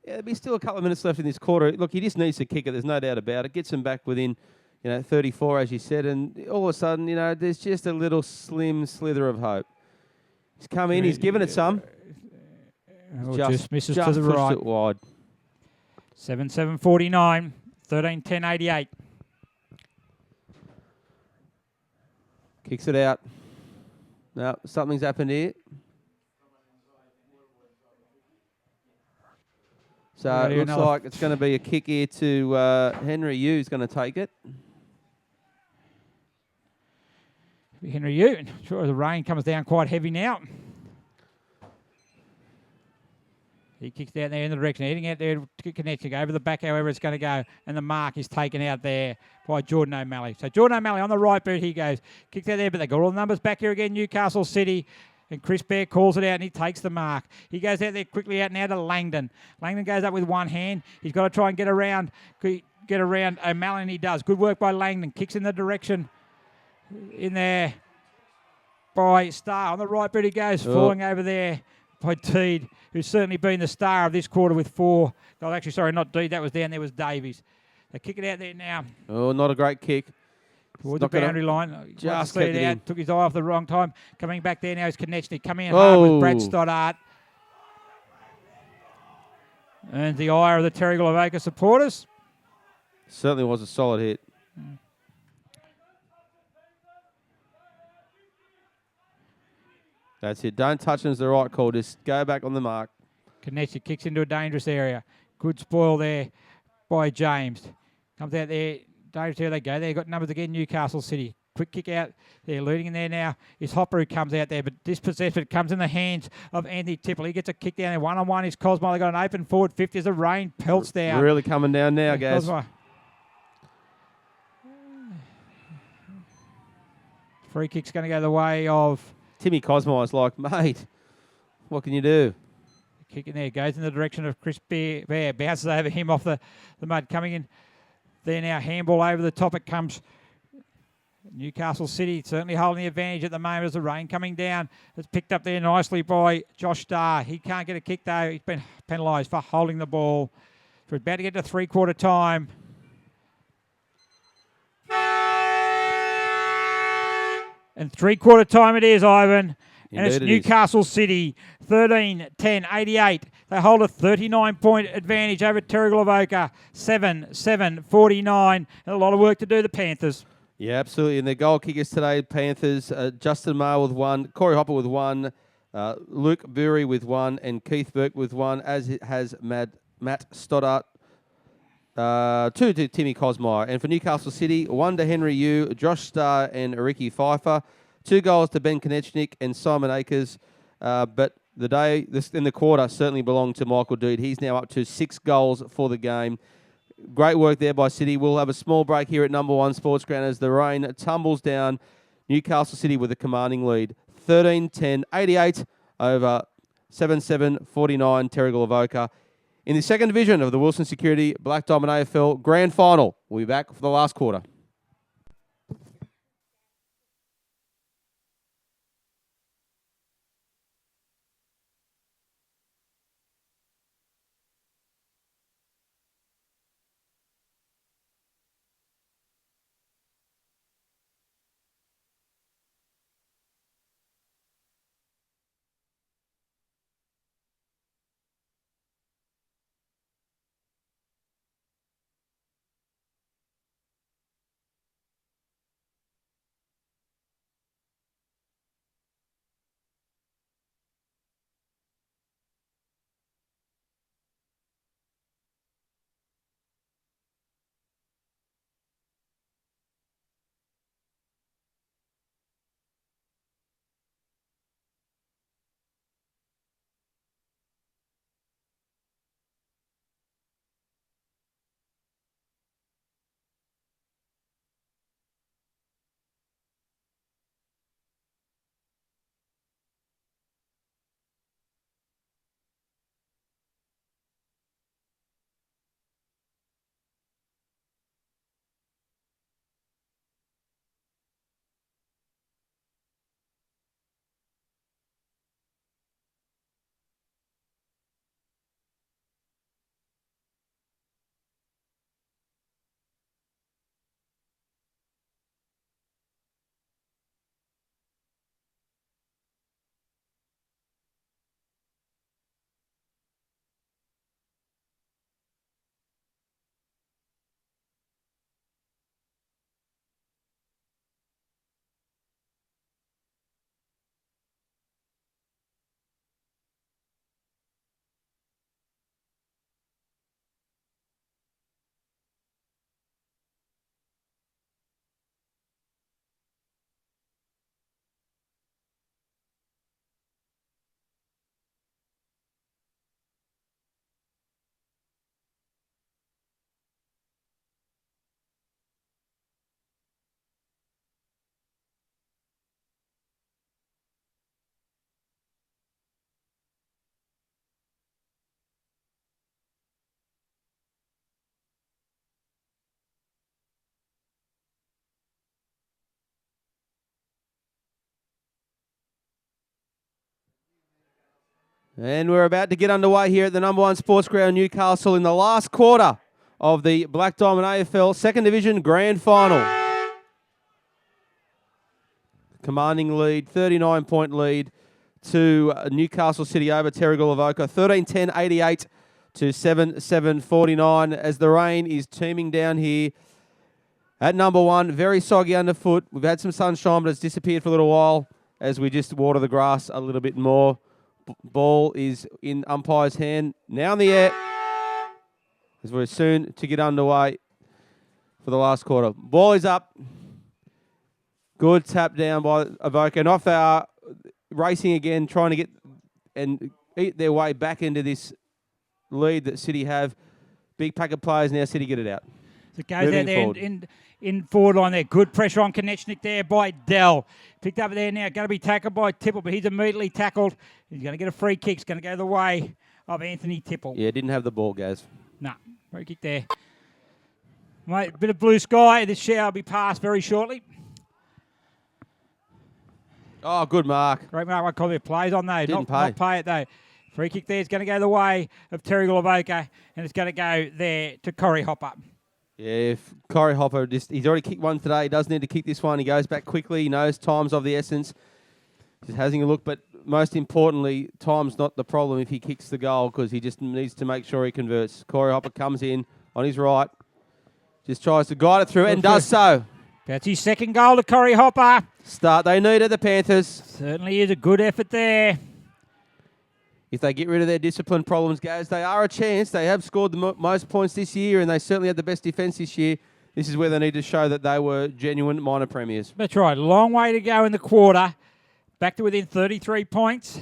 Yeah, there'll be still a couple of minutes left in this quarter. Look, he just needs to kick it. There's no doubt about it. Gets him back within, 34, as you said. And all of a sudden, there's just a little slim slither of hope. He's come in. He's given it some. Just misses just to the pushed right. it wide. 7-7-49. 13-10-88. Kicks it out. No, something's happened here. So it looks like it's going to be a kick here to Henry Yu's going to take it. Henry Yu. Sure, the rain comes down quite heavy now. He kicks down there in the direction, heading out there to connection, over the back, however it's going to go, and the mark is taken out there by Jordan O'Malley. So Jordan O'Malley on the right boot, he goes. Kicks out there, but they got all the numbers back here again, Newcastle City. And Chris Bear calls it out and he takes the mark. He goes out there quickly out now to Langdon. Langdon goes up with one hand. He's got to try and get around O'Malley, and he does. Good work by Langdon. Kicks in the direction in there by Starr. On the right boot he goes, falling over there by Teed, who's certainly been the star of this quarter with 4. Oh, actually, sorry, not Teed. That was down there was Davies. They kick it out there now. Oh, not a great kick. Towards the boundary line. Just kept it out. in. Took his eye off the wrong time. Coming back there now is Konechny. Coming in hard with Brad Stoddart. And the ire of the Terrigal Avoca supporters. Certainly was a solid hit. That's it. Don't touch him is the right call. Just go back on the mark. Konechny kicks into a dangerous area. Good spoil there by James. Comes out there. Dangerous area they go. They've got numbers again, Newcastle City. Quick kick out. They're leading in there now. Is Hopper who comes out there, but this possession comes in the hands of Anthony Tipple. He gets a kick down there. One-on-one is Cosmo. They got an open forward 50 as the rain pelts down. Really coming down now, guys. Cosmo. Free kick's going to go the way of Timmy Cosmo is like, mate, what can you do? Kick in there. Goes in the direction of Chris Bear. Bounces over him off the mud. Coming in there now. Handball over the top. It comes. Newcastle City certainly holding the advantage at the moment as the rain coming down. It's picked up there nicely by Josh Starr. He can't get a kick though. He's been penalised for holding the ball. So we're about to get to three-quarter time. And three-quarter time it is, Ivan. And it's Indeed it is. Newcastle City, 13-10-88. They hold a 39-point advantage over Terrigal Avoca, 7-7-49. And a lot of work to do, the Panthers. Yeah, absolutely. And their goal kickers today, Panthers, Justin Maher with 1, Corey Hopper with 1, Luke Bury with 1, and Keith Burke with 1, as it has Matt Stoddart. 2 to Timmy Cosmire. And for Newcastle City, 1 to Henry Yu, Josh Starr, and Ricky Pfeiffer. 2 goals to Ben Konechnik and Simon Akers. But the day in the quarter certainly belonged to Michael Deed. He's now up to 6 goals for the game. Great work there by City. We'll have a small break here at number 1 Sports Ground as the rain tumbles down. Newcastle City with a commanding lead. 13-10-88 over 7-7-49 Terrigal Avoca. In the second division of the Wilson Security Black Diamond AFL Grand Final, we'll be back for the last quarter. And we're about to get underway here at the number 1 Sports Ground Newcastle in the last quarter of the Black Diamond AFL Second Division Grand Final. Commanding lead, 39-point lead to Newcastle City over Terrigal Avoca. 13-10-88 to 7-7-49 as the rain is teeming down here at number 1. Very soggy underfoot. We've had some sunshine, but it's disappeared for a little while as we just water the grass a little bit more. Ball is in umpire's hand. Now in the air as we're soon to get underway for the last quarter. Ball is up. Good tap down by Avoca. And off they are, racing again, trying to get and eat their way back into this lead that City have. Big pack of players now. City get it out. So it goes out there in forward line there. Good pressure on Konechnik there by Dell. Picked up there now. Going to be tackled by Tipple, but he's immediately tackled. He's going to get a free kick. It's going to go the way of Anthony Tipple. Yeah, didn't have the ball, Gaz. No, free kick there. Mate, a bit of blue sky. This shower will be passed very shortly. Oh, good mark. Great mark. I call it plays on though. Didn't Not pay it though. Free kick there is going to go the way of Terrigal Avoca, and it's going to go there to Corey Hopper. Yeah, if Corey Hopper he's already kicked one today. He does need to kick this one. He goes back quickly. He knows time's of the essence. Just having a look, but most importantly, time's not the problem if he kicks the goal because he just needs to make sure he converts. Corey Hopper comes in on his right, just tries to guide it through and does so. That's his second goal to Corey Hopper. Start they needed, the Panthers. Certainly is a good effort there. If they get rid of their discipline problems, guys, they are a chance. They have scored the most points this year, and they certainly had the best defence this year. This is where they need to show that they were genuine minor premiers. That's right. Long way to go in the quarter. Back to within 33 points.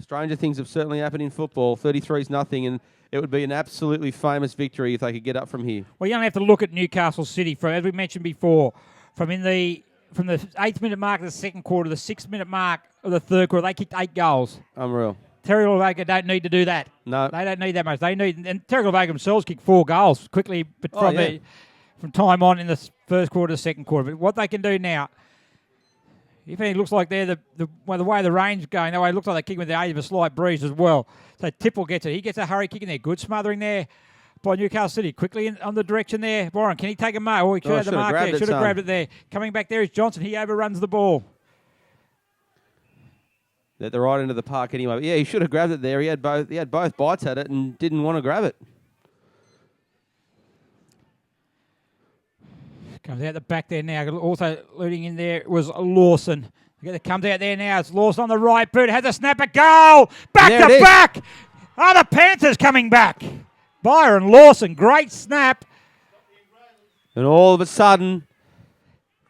Stranger things have certainly happened in football. 33 is nothing, and it would be an absolutely famous victory if they could get up from here. Well, you only have to look at Newcastle City, as we mentioned before, from the 8th minute mark of the second quarter, the 6th minute mark of the third quarter, they kicked 8 goals. Unreal. Terrigal Avoca don't need to do that. No. They don't need that much. And Terrigal Avoca themselves kicked 4 goals quickly but from time on in the first quarter to second quarter. But what they can do now, if it looks like they're the way the rain's going, that way it looks like they're kicking with the aid of a slight breeze as well. So Tipple gets it. He gets a hurry kick in there. Good smothering there by Newcastle City. Quickly on the direction there. Warren, can he take a mark? Oh, he should have the mark there. Should have grabbed it there. Coming back there is Johnson. He overruns the ball. At the right end of the park anyway. But yeah, he should have grabbed it there. He had both bites at it and didn't want to grab it. Comes out the back there now. Also leading in there was Lawson. It comes out there now. It's Lawson on the right boot. Has a snapper. Goal! Back to back! Oh, the Panthers coming back. Byron Lawson. Great snap. And all of a sudden,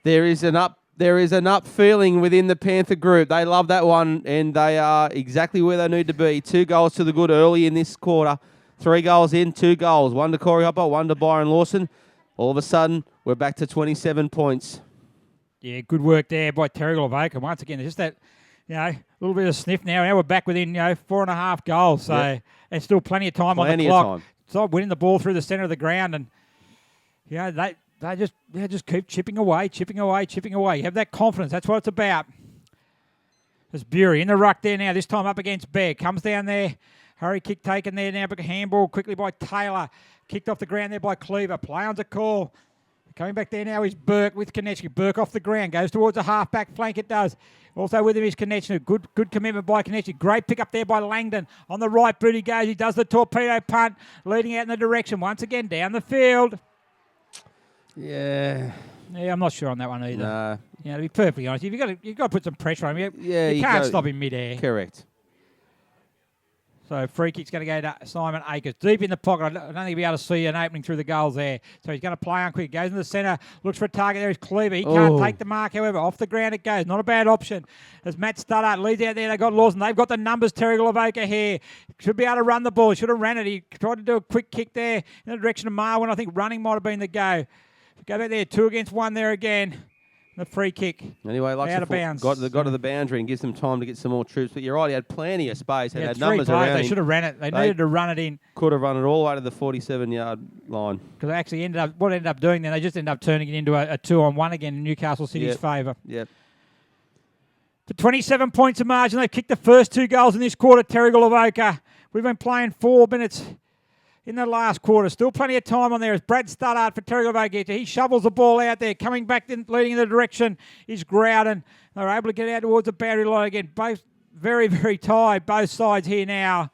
there is an up feeling within the Panther group. They love that one, and they are exactly where they need to be. 2 goals to the good early in this quarter. 3 goals in, 2 goals. 1 to Corey Hopper, 1 to Byron Lawson. All of a sudden, we're back to 27 points. Yeah, good work there by Terrigal Avoca. Once again, just that, little bit of sniff now. Now we're back within, 4.5 goals. So there's still plenty of time on the clock. So winning the ball through the centre of the ground, and they just keep chipping away. You have that confidence. That's what it's about. There's Bury in the ruck there now. This time up against Bear. Comes down there. Hurry kick taken there now. But handball quickly by Taylor. Kicked off the ground there by Cleaver. Play on's a call. Coming back there now is Burke with Konechny. Burke off the ground. Goes towards the half-back flank. It does. Also with him is Konechny. Good commitment by Konechny. Great pick up there by Langdon. On the right boot he goes. He does the torpedo punt. Leading out in the direction. Once again down the field. Yeah. Yeah, I'm not sure on that one either. No. To be perfectly honest, you've got to put some pressure on him. Yeah, you can't stop him mid-air. Correct. So free kick's going to go to Simon Akers. Deep in the pocket. I don't think he'll be able to see an opening through the goals there. So he's going to play on quick. Goes in the centre. Looks for a target. There is Cleaver. He can't take the mark, however. Off the ground it goes. Not a bad option. As Matt Studdart leads out there, they've got Lawson. They've got the numbers. Terrigal Avoca here. Should be able to run the ball. Should have ran it. He tried to do a quick kick there in the direction of Marwin. I think running might have been the go. Go back there. 2 against 1 there again. The free kick. Anyway, out of bounds. Got to the boundary and gives them time to get some more troops. But you're right, he had plenty of space. He had 3 numbers players. around They him. should have ran it. They needed to run it in. Could have run it all the way to the 47-yard line. Because they actually ended up doing then, they just ended up turning it into a 2-on-1 again in Newcastle City's favour. Yep. For 27 points of margin, they've kicked the first 2 goals in this quarter, Terrigal Avoca. We've been playing 4 minutes in the last quarter. Still plenty of time on there as Brad Studdart for Terrigal Avoca. He shovels the ball out there. Coming back, leading in the direction is Grouden. They're able to get out towards the boundary line again. Both very, very tired, both sides here now.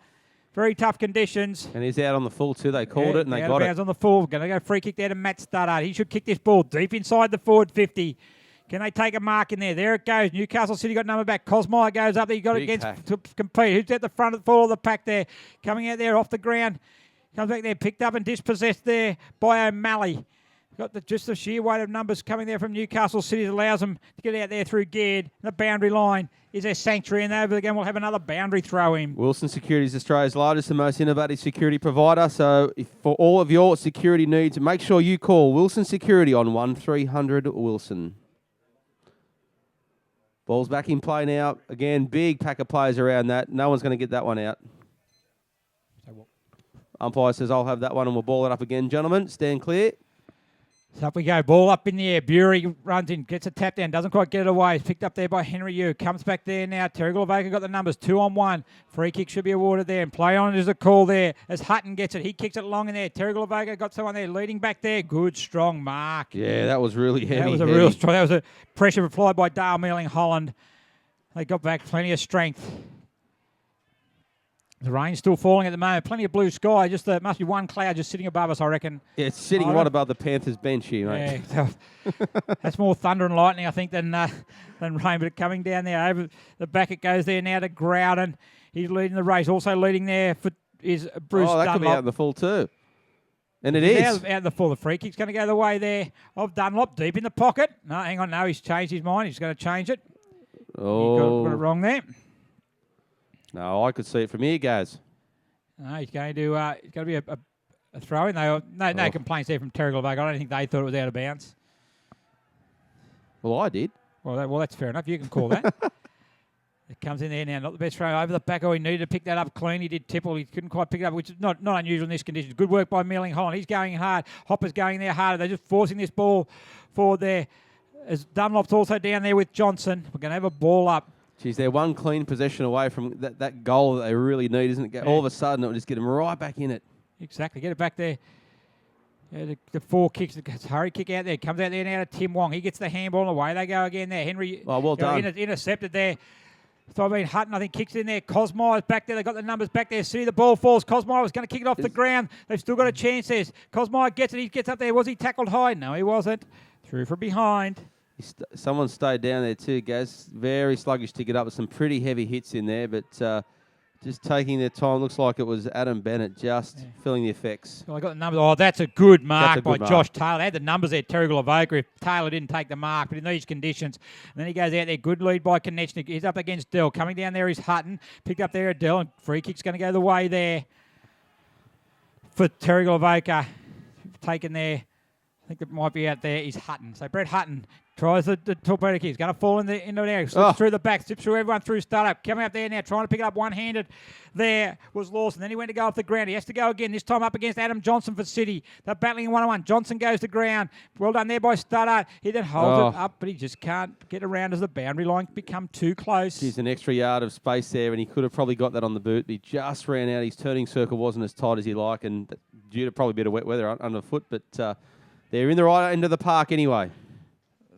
Very tough conditions. And he's out on the full too. They called it and they got it. On the full. Going to go free kick there to Matt Studdart. He should kick this ball deep inside the forward 50. Can they take a mark in there? There it goes. Newcastle City got number back. Cosmire goes up there. You got it against to compete. Who's at the front of the pack there? Coming out there off the ground. Comes back there, picked up and dispossessed there by O'Malley. Got just the sheer weight of numbers coming there from Newcastle City that allows them to get out there through Geared. The boundary line is their sanctuary, and over again we'll have another boundary throw in. Wilson Security is Australia's largest and most innovative security provider. So for all of your security needs, make sure you call Wilson Security on 1300 Wilson. Ball's back in play now. Again, big pack of players around that. No one's going to get that one out. Umpire says, I'll have that one, and we'll ball it up again. Gentlemen, stand clear. So up we go. Ball up in the air. Bury runs in, gets a tap down, doesn't quite get it away. It's picked up there by Henry Yu. Comes back there now. Terrigal Avoca got the numbers. 2-on-1. Free kick should be awarded there. And play on is a call there as Hutton gets it. He kicks it long in there. Terrigal Avoca got someone there leading back there. Good, strong mark. Yeah, that was really heavy. That was a real strong. That was a pressure applied by Dale Mealing Holland. They got back plenty of strength. The rain's still falling at the moment. Plenty of blue sky. Just must be one cloud just sitting above us, I reckon. Yeah, it's sitting right above the Panthers bench here, mate. Yeah, that's more thunder and lightning, I think, than rain. But coming down there over the back, it goes there now to Groudon. He's leading the race. Also leading there is Bruce Dunlop. That could be out in the full too. And it is. Out in the full. The free kick's going to go the way there of Dunlop. Deep in the pocket. No, hang on. No, he's changed his mind. He's going to change it. Oh. He got it wrong there. No, I could see it from here, guys. No, he's going to be a throw in. No complaints there from Terrigal Avoca. I don't think they thought it was out of bounds. Well, I did. Well, that's fair enough. You can call that. It comes in there now. Not the best throw over the back. Oh, he needed to pick that up clean. He did tipple. He couldn't quite pick it up, which is not unusual in this condition. Good work by Mealing Holland. He's going hard. Hopper's going there harder. They're just forcing this ball forward there. As Dunlop's also down there with Johnson. We're going to have a ball up. Geez, they're one clean possession away from that goal that they really need, isn't it? Yeah. All of a sudden, it will just get them right back in it. Exactly. Get it back there. Yeah, the 4 kicks. Hurry kick out there. Comes out there now to Tim Wong. He gets the handball and away they go again there. Henry. Oh, well done. Intercepted there. So Hutton, I think, kicks in there. Cosmire's back there. They've got the numbers back there. See the ball falls. Cosmire was going to kick it off the ground. They've still got a chance there. Cosmire gets it. He gets up there. Was he tackled high? No, he wasn't. Through from behind. Someone stayed down there too, Gaz. Very sluggish to get up with some pretty heavy hits in there, but just taking their time. Looks like it was Adam Bennett just feeling the effects. Well, I got the numbers. Oh, that's a good mark by Josh Taylor. They had the numbers there, Terrigal Avoca, if Taylor didn't take the mark, but in these conditions. And then he goes out there. Good lead by Konechnik. He's up against Dell. Coming down there is Hutton. Picked up there at Dell, and free kick's going to go the way there for Terrigal Avoca. Taken there. I think it might be out there is Hutton. So Brett Hutton tries the torpedo kick. He's going to fall into there. Slips through the back. Slips through everyone through start-up. Coming up there now. Trying to pick it up one-handed. There was Lawson. Then he went to go off the ground. He has to go again. This time up against Adam Johnson for City. They're battling 1-on-1. Johnson goes to ground. Well done there by Studdart. He then holds it up, but he just can't get around as the boundary line become too close. He's an extra yard of space there, and he could have probably got that on the boot. But he just ran out. His turning circle wasn't as tight as he liked, and due to probably a bit of wet weather underfoot, but they're in the right end of the park anyway.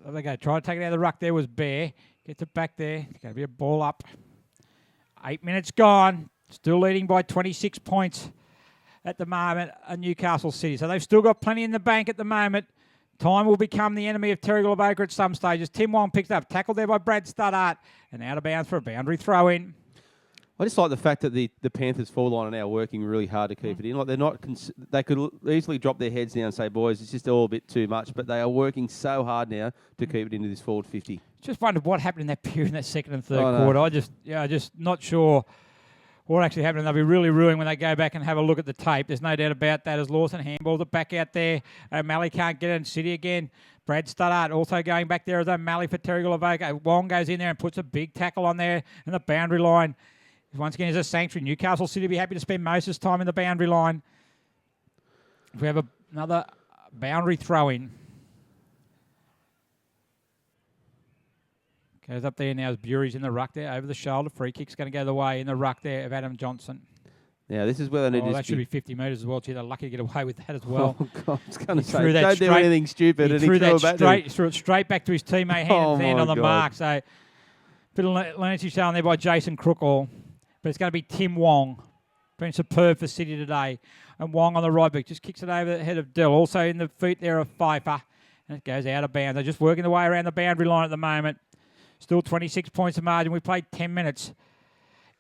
There they go. Trying to take it out of the ruck there was Bear. Gets it back there. It's going to be a ball up. 8 minutes gone. Still leading by 26 points at the moment at Newcastle City. So they've still got plenty in the bank at the moment. Time will become the enemy of Terrigal Avoca at some stages. Tim Wong picked up. Tackled there by Brad Studdart. And out of bounds for a boundary throw in. I just like the fact that the Panthers forward line are now working really hard to keep it in. Like they're not, they could easily drop their heads down and say, "Boys, it's just all a bit too much." But they are working so hard now to keep it into this forward 50. Just wondered what happened in that period, in that second and third quarter. I just not sure what actually happened. They'll be really ruined when they go back and have a look at the tape. There's no doubt about that. As Lawson handballs it back out there, O'Malley can't get it in City again. Brad Studdart also going back there as O'Malley for Terrigal Avoca. Wong goes in there and puts a big tackle on there in the boundary line. Once again, is a sanctuary. Newcastle City will be happy to spend most of his time in the boundary line. If we have another boundary throw-in. Goes up there now as Bury's in the ruck there, over the shoulder. Free kick's going to go the way in the ruck there of Adam Johnson. Now, this is where they need to... that should be 50 metres as well. Gee, they're lucky to get away with that as well. Oh, God, I was going to say, don't do anything stupid. He threw it straight back to his teammate, hand on the mark. So, bit of leniency shown there by Jason Crookall. But it's going to be Tim Wong. Been superb for City today. And Wong on the right back just kicks it over the head of Dill. Also in the feet there of Pfeiffer. And it goes out of bounds. They're just working the way around the boundary line at the moment. Still 26 points of margin. We played 10 minutes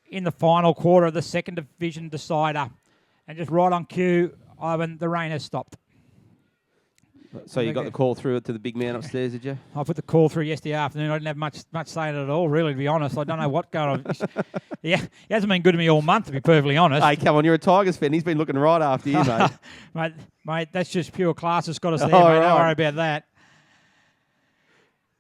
in the final quarter of the second division decider. And just right on cue, Ivan, the rain has stopped. So you got the call through it to the big man upstairs, did you? I put the call through yesterday afternoon. I didn't have much say in it at all, really, to be honest. I don't know what's going on. Yeah, he hasn't been good to me all month, to be perfectly honest. Hey, come on, you're a Tigers fan. He's been looking right after you, mate. mate, that's just pure class that's got us there, mate. Right. Don't worry about that.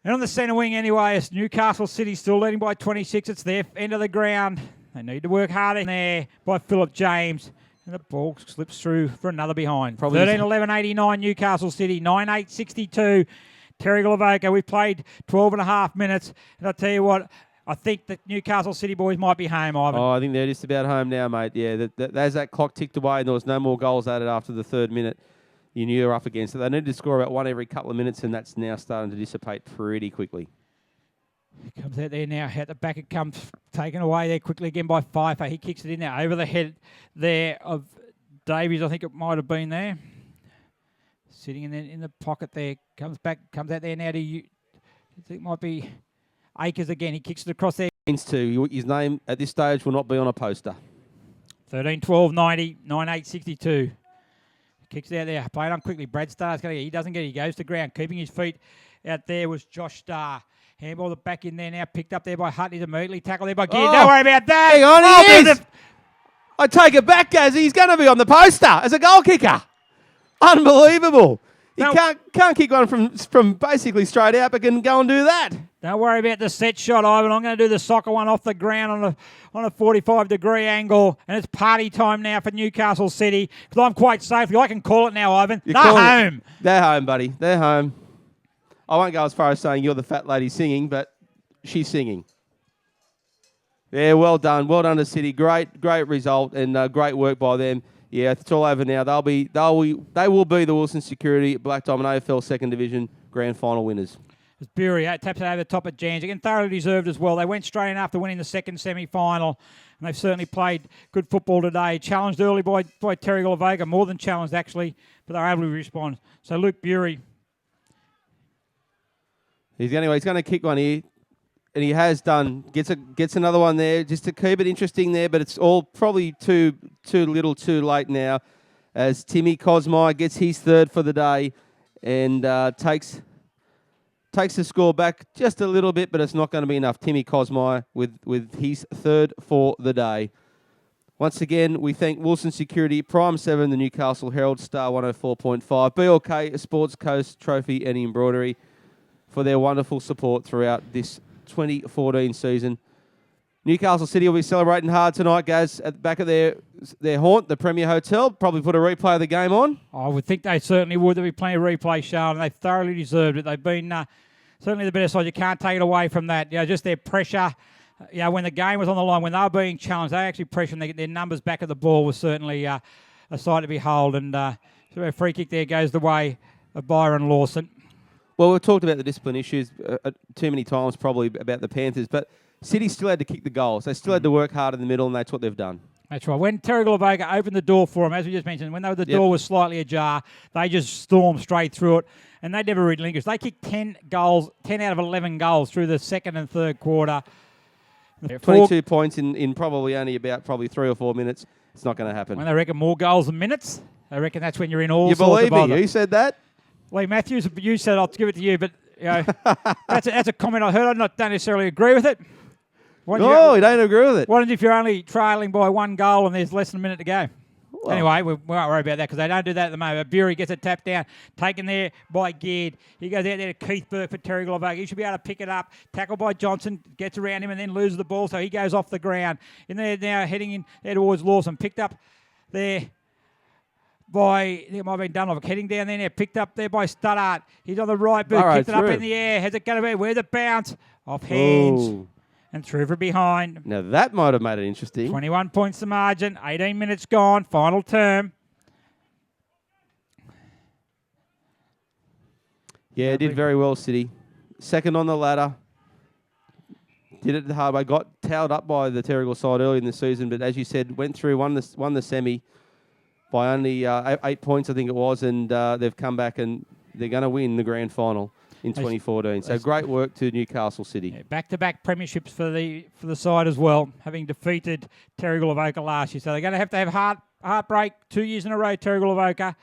And on the centre wing anyway, it's Newcastle City still leading by 26. It's their end of the ground. They need to work harder in there by Philip James. And the ball slips through for another behind. Probably 13-11-89 Newcastle City, 9-8-62 Terrigal Avoca. We've played 12 and a half minutes. And I'll tell you what, I think the Newcastle City boys might be home, Ivan. Oh, I think they're just about home now, mate. Yeah, as that clock ticked away and there was no more goals added after the third minute, you knew you were up against it. They needed to score about one every couple of minutes, and that's now starting to dissipate pretty quickly. Comes out there now. At the back it comes, taken away there quickly again by Pfeiffer. He kicks it in there over the head there of Davies. I think it might have been there. Sitting in the pocket there. Comes out there now to you. I think it might be Akers again. He kicks it across there. His name at this stage will not be on a poster. 13-12-90, 9-8-62. Kicks it out there. Played on quickly. Brad Starr's going to get. He doesn't get it. He goes to ground. Keeping his feet out there was Josh Starr. Handball the back in there now. Picked up there by Hutton. He's immediately tackled there by Gear. Don't worry about that. Hang on, he is. I take it back, Gaz. He's going to be on the poster as a goal kicker. Unbelievable. You can't kick one from basically straight out, but can go and do that. Don't worry about the set shot, Ivan. I'm going to do the soccer one off the ground on a 45-degree angle, and it's party time now for Newcastle City because I'm quite safely. I can call it now, Ivan. They're home. They're home, buddy. They're home. I won't go as far as saying you're the fat lady singing, but she's singing. Yeah, well done. Well done to City. Great result and great work by them. Yeah, it's all over now. They will be the Wilson Security Black Diamond AFL Second Division Grand Final winners. As Bury taps it over the top of Jans. Again, thoroughly deserved as well. They went straight in after winning the second semi-final, and they've certainly played good football today. Challenged early by Terrigal Avoca, more than challenged actually, but they were able to respond. So Luke Bury. He's going to kick one here, and he has done. Gets another one there just to keep it interesting there, but it's all probably too little, too late now, as Timmy Cosmire gets his third for the day, and takes the score back just a little bit, but it's not going to be enough. Timmy Cosmire with his third for the day. Once again, we thank Wilson Security, Prime 7, the Newcastle Herald, Star 104.5, BLK, Sports Coast Trophy and Embroidery for their wonderful support throughout this 2014 season. Newcastle City will be celebrating hard tonight, Gaz, at the back of their haunt, the Premier Hotel. Probably put a replay of the game on. I would think they certainly would. There'll be plenty of replay shown, and they thoroughly deserved it. They've been certainly the better side. You can't take it away from that. Just their pressure. When the game was on the line, when they were being challenged, they actually pressured. Their numbers back at the ball was certainly a sight to behold. And so a free kick there goes the way of Byron Lawson. Well, we've talked about the discipline issues too many times, probably about the Panthers, but City still had to kick the goals. They still had to work hard in the middle, and that's what they've done. That's right. When Terrigal Avoca opened the door for them, as we just mentioned, when the door was slightly ajar, they just stormed straight through it, and they never relinquished. They kicked 10 out of 11 goals through the second and third quarter. 22 points in probably only about 3 or 4 minutes. It's not going to happen. When they reckon more goals than minutes, I reckon that's when you're in all sorts of bother. You believe me? You said that? Lee Matthews, you said I'll give it to you, but that's a comment I heard. I don't necessarily agree with it. You don't agree with it. What if you're only trailing by 1 goal and there's less than a minute to go? Well, anyway, we won't worry about that because they don't do that at the moment. Bury gets it tapped down, taken there by Geard. He goes out there to Keith Burke for Terrigal Avoca. He should be able to pick it up. Tackled by Johnson, gets around him and then loses the ball, so he goes off the ground. In there now, heading in there towards Lawson. Picked up there by, it might have been Dunlop, heading down there now, picked up there by Studdart. He's on the right boot, kicked it up in the air. How's it going to be? Where's it bounce? Off hands. Ooh. And through from behind. Now that might have made it interesting. 21 points the margin, 18 minutes gone, final term. Yeah, did very well, City. Second on the ladder. Did it the hard way. Got towed up by the Terrigal side early in the season, but as you said, went through, won the semi by only 8 points, I think it was, and they've come back and they're going to win the grand final in 2014. So great work to Newcastle City. Yeah, back-to-back premierships for the side as well, having defeated Terrigal Avoca last year. So they're going to have heartbreak 2 years in a row, Terrigal Avoca.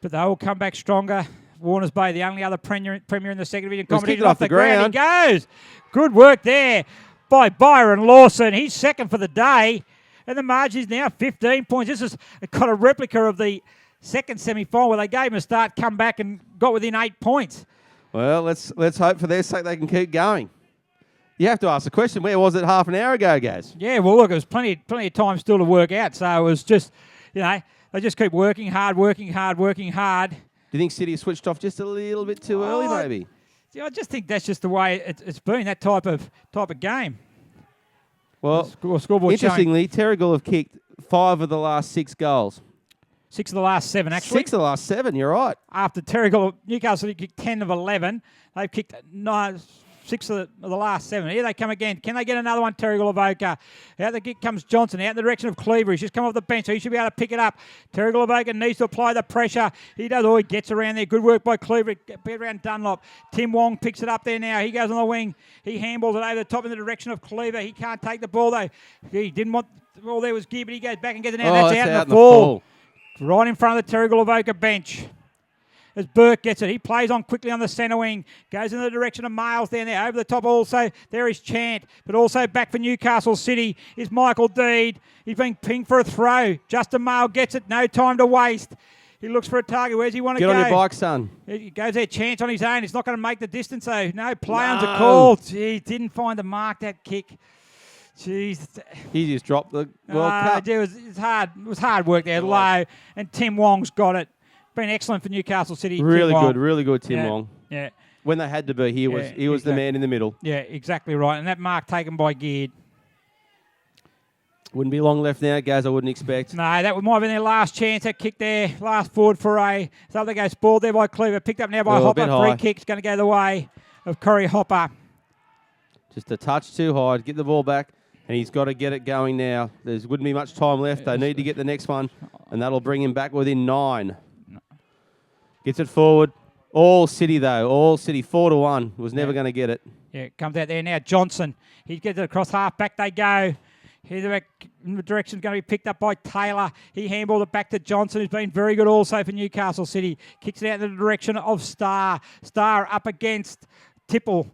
But they will come back stronger. Warners Bay, the only other premier in the second division competition, off the ground. He goes. Good work there by Byron Lawson. He's second for the day. And the margin is now 15 points. This is kind of replica of the second semi-final where they gave him a start, come back and got within 8 points. Well, let's hope for their sake they can keep going. You have to ask the question, where was it half an hour ago, Gaz? Yeah, well, look, it was plenty of time still to work out. So it was just, they just keep working hard. Do you think City switched off just a little bit too early, maybe? Yeah, I just think that's just the way it's been, that type of game. Well, scoreboard interestingly, Terrigal have kicked 5 of the last 6 goals. 6 of the last 7, actually. 6 of the last 7, you're right. After Terrigal, Newcastle kicked 10 of 11. They've kicked 6 of the last 7. Here they come again. Can they get another one, Terrigal Avoca? Out the kick comes Johnson, out in the direction of Cleaver. He's just come off the bench, so he should be able to pick it up. Terrigal Avoca needs to apply the pressure. He does. He gets around there. Good work by Cleaver. Get around Dunlop. Tim Wong picks it up there now. He goes on the wing. He handballs it over the top in the direction of Cleaver. He can't take the ball, though. He didn't want the ball there was gear, but he goes back and gets it now. That's out in the full. Right in front of the Terrigal Avoca bench. As Burke gets it, he plays on quickly on the centre wing, goes in the direction of Miles down there, over the top also, there is Chant, but also back for Newcastle City is Michael Deed. He's being pinged for a throw. Justin Mail gets it, no time to waste. He looks for a target. Where's he want to go? Get on your bike, son. He goes there, Chance on his own. He's not going to make the distance, though. No, play-ons are called. Gee, didn't find the mark, that kick. Jeez. He just dropped the World Cup. It was hard work there, low, and Tim Wong's got it. Been excellent for Newcastle City. Really good, Tim Wong. Yeah. When they had to be, he was exactly. the man in the middle. Yeah, exactly right. And that mark taken by Geared. Wouldn't be long left now, Gaz, I wouldn't expect. No, that might have been their last chance. That kick there, last forward foray. So they go spoiled there by Cleaver. Picked up now by Hopper. Free kick's going to go the way of Corey Hopper. Just a touch too high. Get the ball back. And he's got to get it going now. There wouldn't be much time left. They need to get the next one. And that'll bring him back within 9. Gets it forward. All City, though. All City. 4-1. Was never going to get it. Yeah, it comes out there now. Johnson. He gets it across half. Back they go. Here the direction's going to be picked up by Taylor. He handballed it back to Johnson, who's been very good also for Newcastle City. Kicks it out in the direction of Starr. Starr up against Tipple.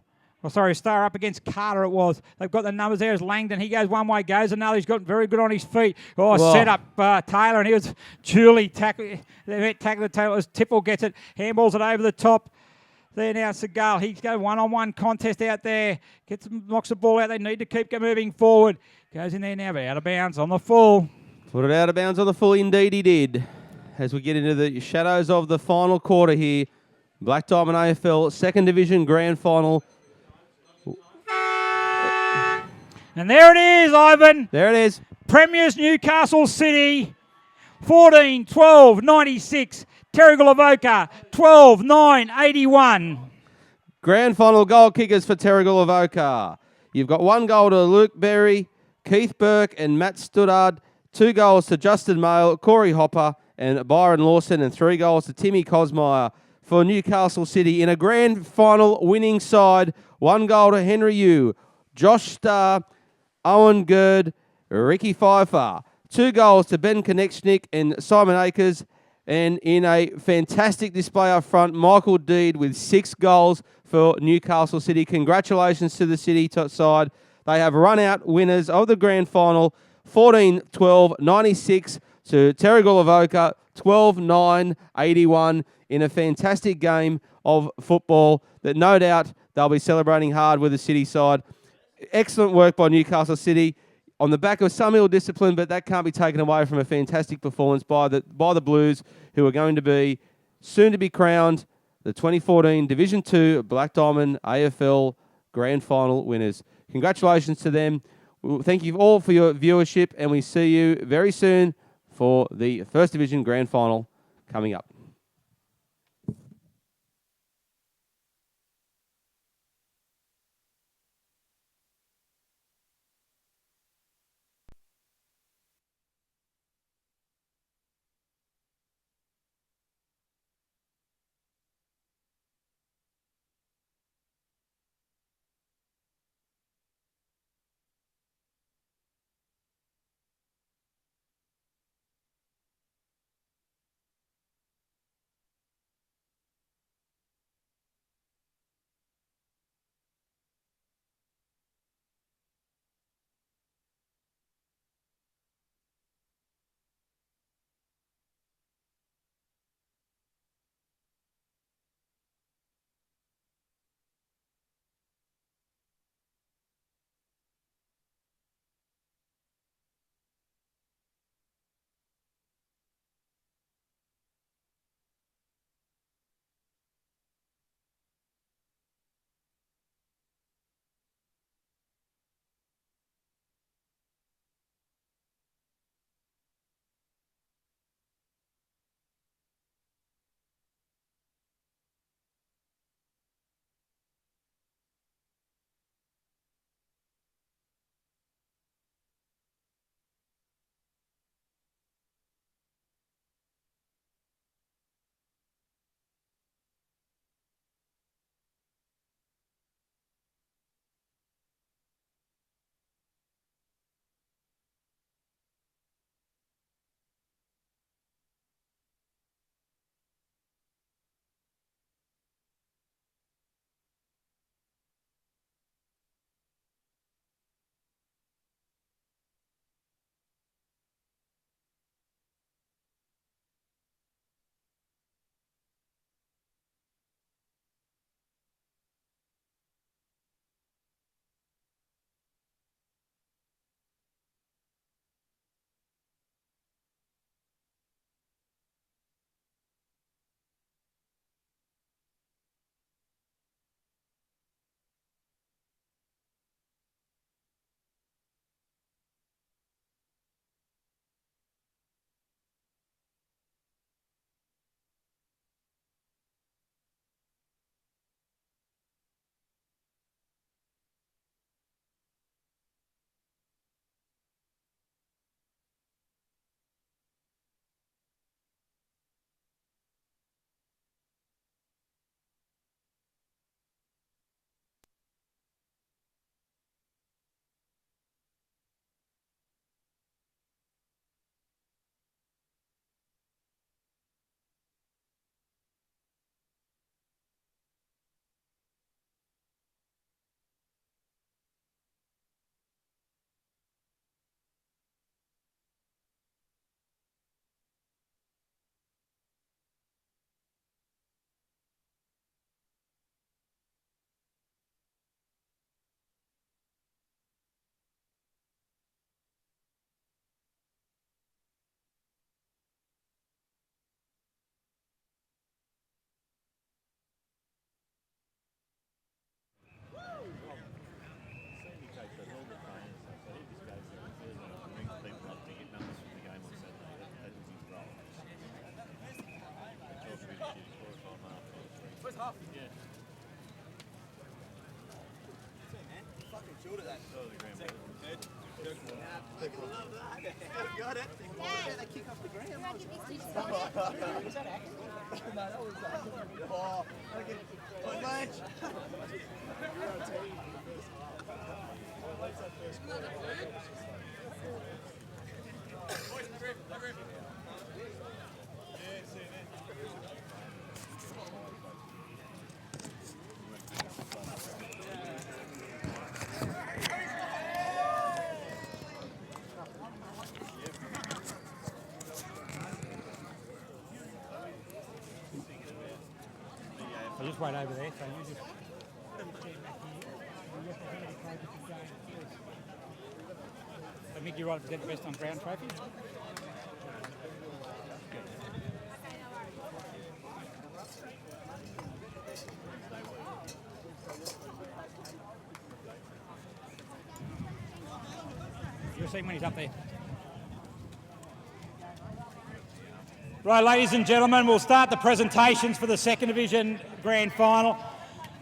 Starr up against Carter it was. They've got the numbers there as Langdon. He goes one way, goes another. He's got very good on his feet. Set up Taylor, and he was duly tackled. They tackle the Taylor as Tipple gets it. Handballs it over the top. There now, Seagal. He's got a one-on-one contest out there. Knocks the ball out. They need to keep moving forward. Goes in there now, but out of bounds on the full. Put it out of bounds on the full. Indeed he did. As we get into the shadows of the final quarter here. Black Diamond AFL, Second Division Grand Final. And there it is, Ivan. There it is. Premiers Newcastle City, 14-12-96. Terrigal Avoca, 12-9-81. Grand Final goal kickers for Terrigal Avoca. You've got 1 goal to Luke Berry, Keith Burke and Matt Studdard. 2 goals to Justin Mail, Corey Hopper and Byron Lawson. And 3 goals to Timmy Cosmire for Newcastle City. In a Grand Final winning side, 1 goal to Henry Yu, Josh Starr, Owen Gerd, Ricky Pfeiffer. 2 goals to Ben Konechnik and Simon Akers. And in a fantastic display up front, Michael Deed with 6 goals for Newcastle City. Congratulations to the City side. They have run out winners of the Grand Final, 14-12-96 to Terrigal Avoca, 12-9-81 in a fantastic game of football that no doubt they'll be celebrating hard with the City side. Excellent work by Newcastle City on the back of some ill discipline, but that can't be taken away from a fantastic performance by the Blues, who are going to be soon to be crowned the 2014 Division 2 Black Diamond AFL Grand Final winners. Congratulations to them. Thank you all for your viewership, and we see you very soon for the First Division Grand Final coming up. I'll just wait over there, so you just... So Mick, you right to present the best on ground trophy? You'll see him when he's up there. Right, ladies and gentlemen, we'll start the presentations for the second division grand final.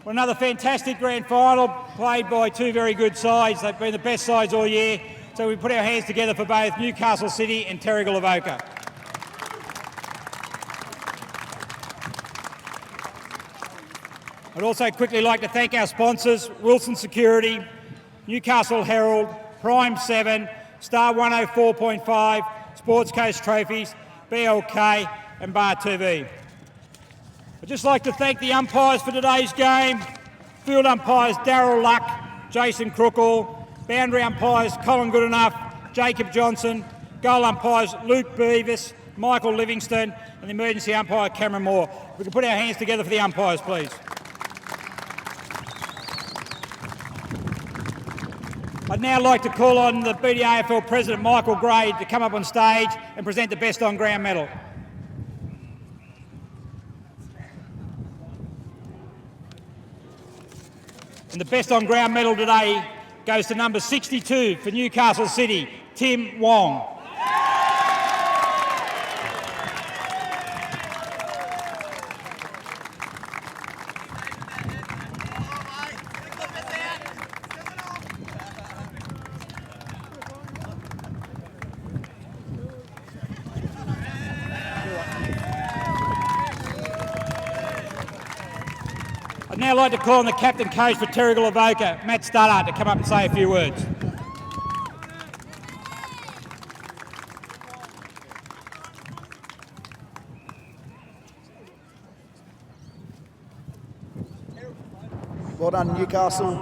Well, another fantastic grand final played by two very good sides. They've been the best sides all year. So we put our hands together for both Newcastle City and Terrigal Avoca. I'd also quickly like to thank our sponsors, Wilson Security, Newcastle Herald, Prime 7, Star 104.5, Sports Coast Trophies, BLK and Bar TV. I'd just like to thank the umpires for today's game. Field umpires Darryl Luck, Jason Crookall, boundary umpires Colin Goodenough, Jacob Johnson, goal umpires Luke Beavis, Michael Livingston and the emergency umpire Cameron Moore. We can put our hands together for the umpires, please. I'd now like to call on the BDAFL President Michael Gray to come up on stage and present the Best on Ground medal. And the Best on Ground medal today goes to number 62 for Newcastle City, Tim Wong. I'd now like to call on the captain coach for Terrigal Avoca, Matt Studdart, to come up and say a few words. Well done, Newcastle.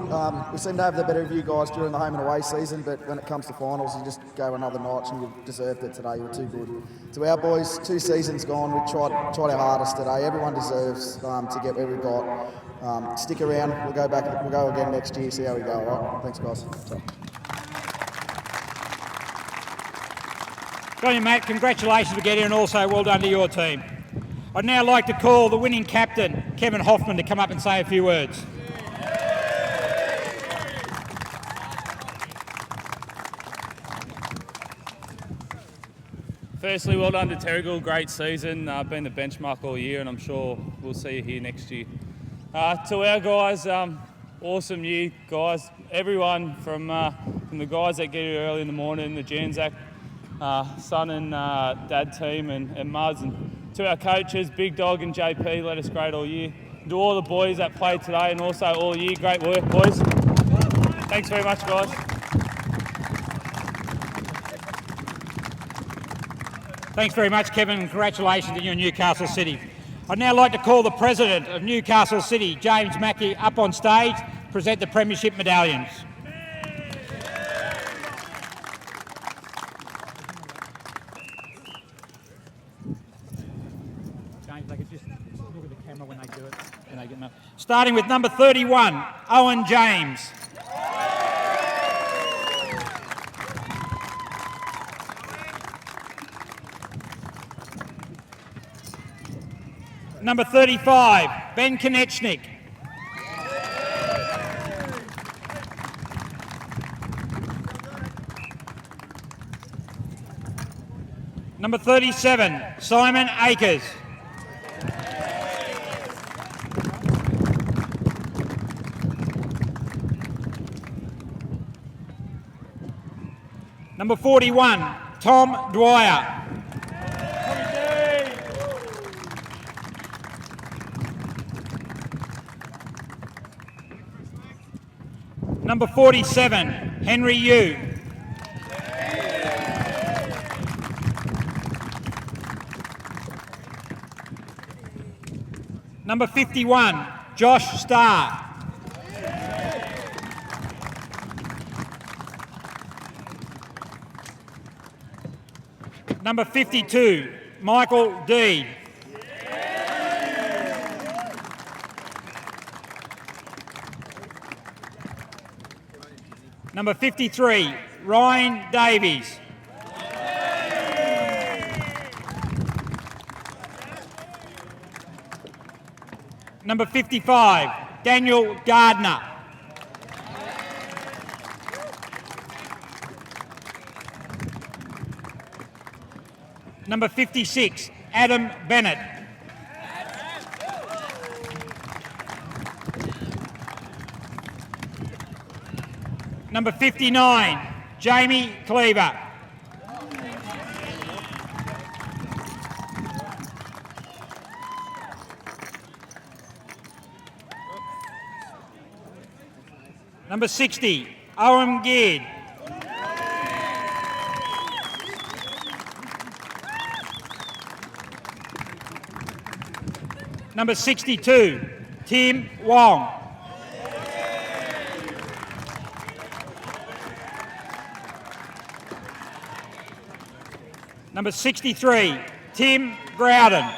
We seem to have the better of you guys during the home and away season, but when it comes to finals, you just go another notch, and you deserved it today. You were too good. To our boys, 2 seasons gone. We tried our hardest today. Everyone deserves to get where we got. Stick around. We'll go back. We'll go again next year. See how we go. All right. Thanks, guys. Go on you, Matt. Congratulations for getting here, and also well done to your team. I'd now like to call the winning captain, Kevin Hoffman, to come up and say a few words. Firstly, well done to Terrigal, great season, been the benchmark all year, and I'm sure we'll see you here next year. To our guys, awesome year, guys. Everyone from the guys that get here early in the morning, the Janzak son and dad team and Muzz, and to our coaches, Big Dog and JP, let us great all year. And to all the boys that played today and also all year, great work, boys. Thanks very much, guys. Thanks very much, Kevin, and congratulations to you in Newcastle City. I'd now like to call the President of Newcastle City, James Mackey, up on stage to present the Premiership medallions. James, they could just look at the camera when they do it. And they get starting with number 31, Owen James. Number 35, Ben Konechnik. Number 37, Simon Akers. Number 41, Tom Dwyer. Number 47, Henry Yu. Number 51, Josh Starr. Number 52, Michael Deed. Number 53, Ryan Davies. Number 55, Daniel Gardner. Number 56, Adam Bennett. Number 59, Jamie Cleaver. Number 60, Owen Geard. Number 62, Tim Wong. Number 63, Tim Growden.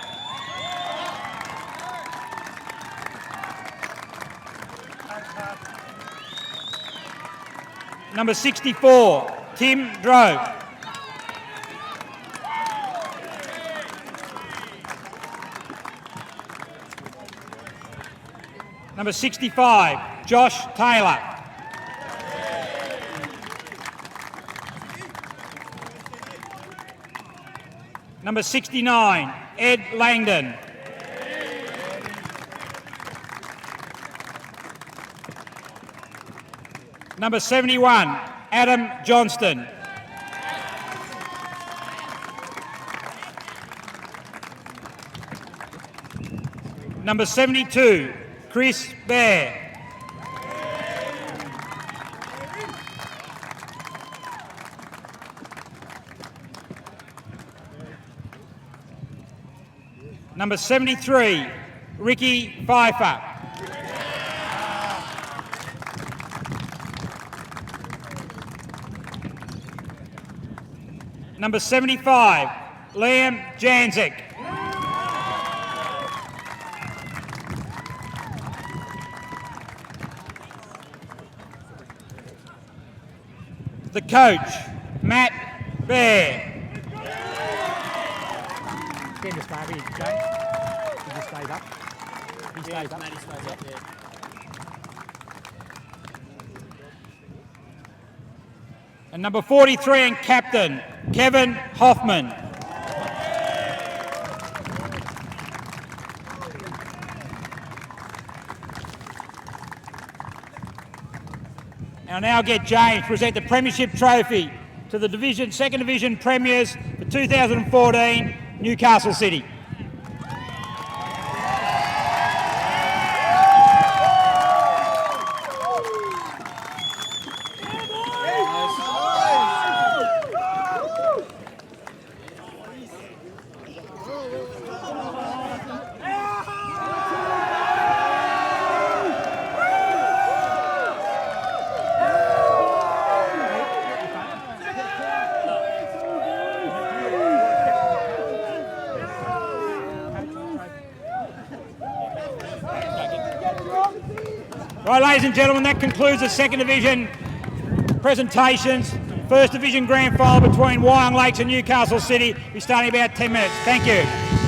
Number 64, Tim Drove. Number 65, Josh Taylor. Number 69, Ed Langdon. Number 71, Adam Johnston. Number 72, Chris Bear. Number 73, Ricky Pfeiffer. Number 75, Liam Janzik. The coach, Matt Bear. Stand to stay here, James. He just stays up. He stays up. Matty stays up, yeah. And number 43 and captain, Kevin Hoffman. I'll now get James to present the Premiership Trophy to the Second Division Premiers for 2014, Newcastle City. Right, ladies and gentlemen, that concludes the Second Division presentations. First Division Grand Final between Wyong Lakes and Newcastle City. We're starting in about 10 minutes. Thank you.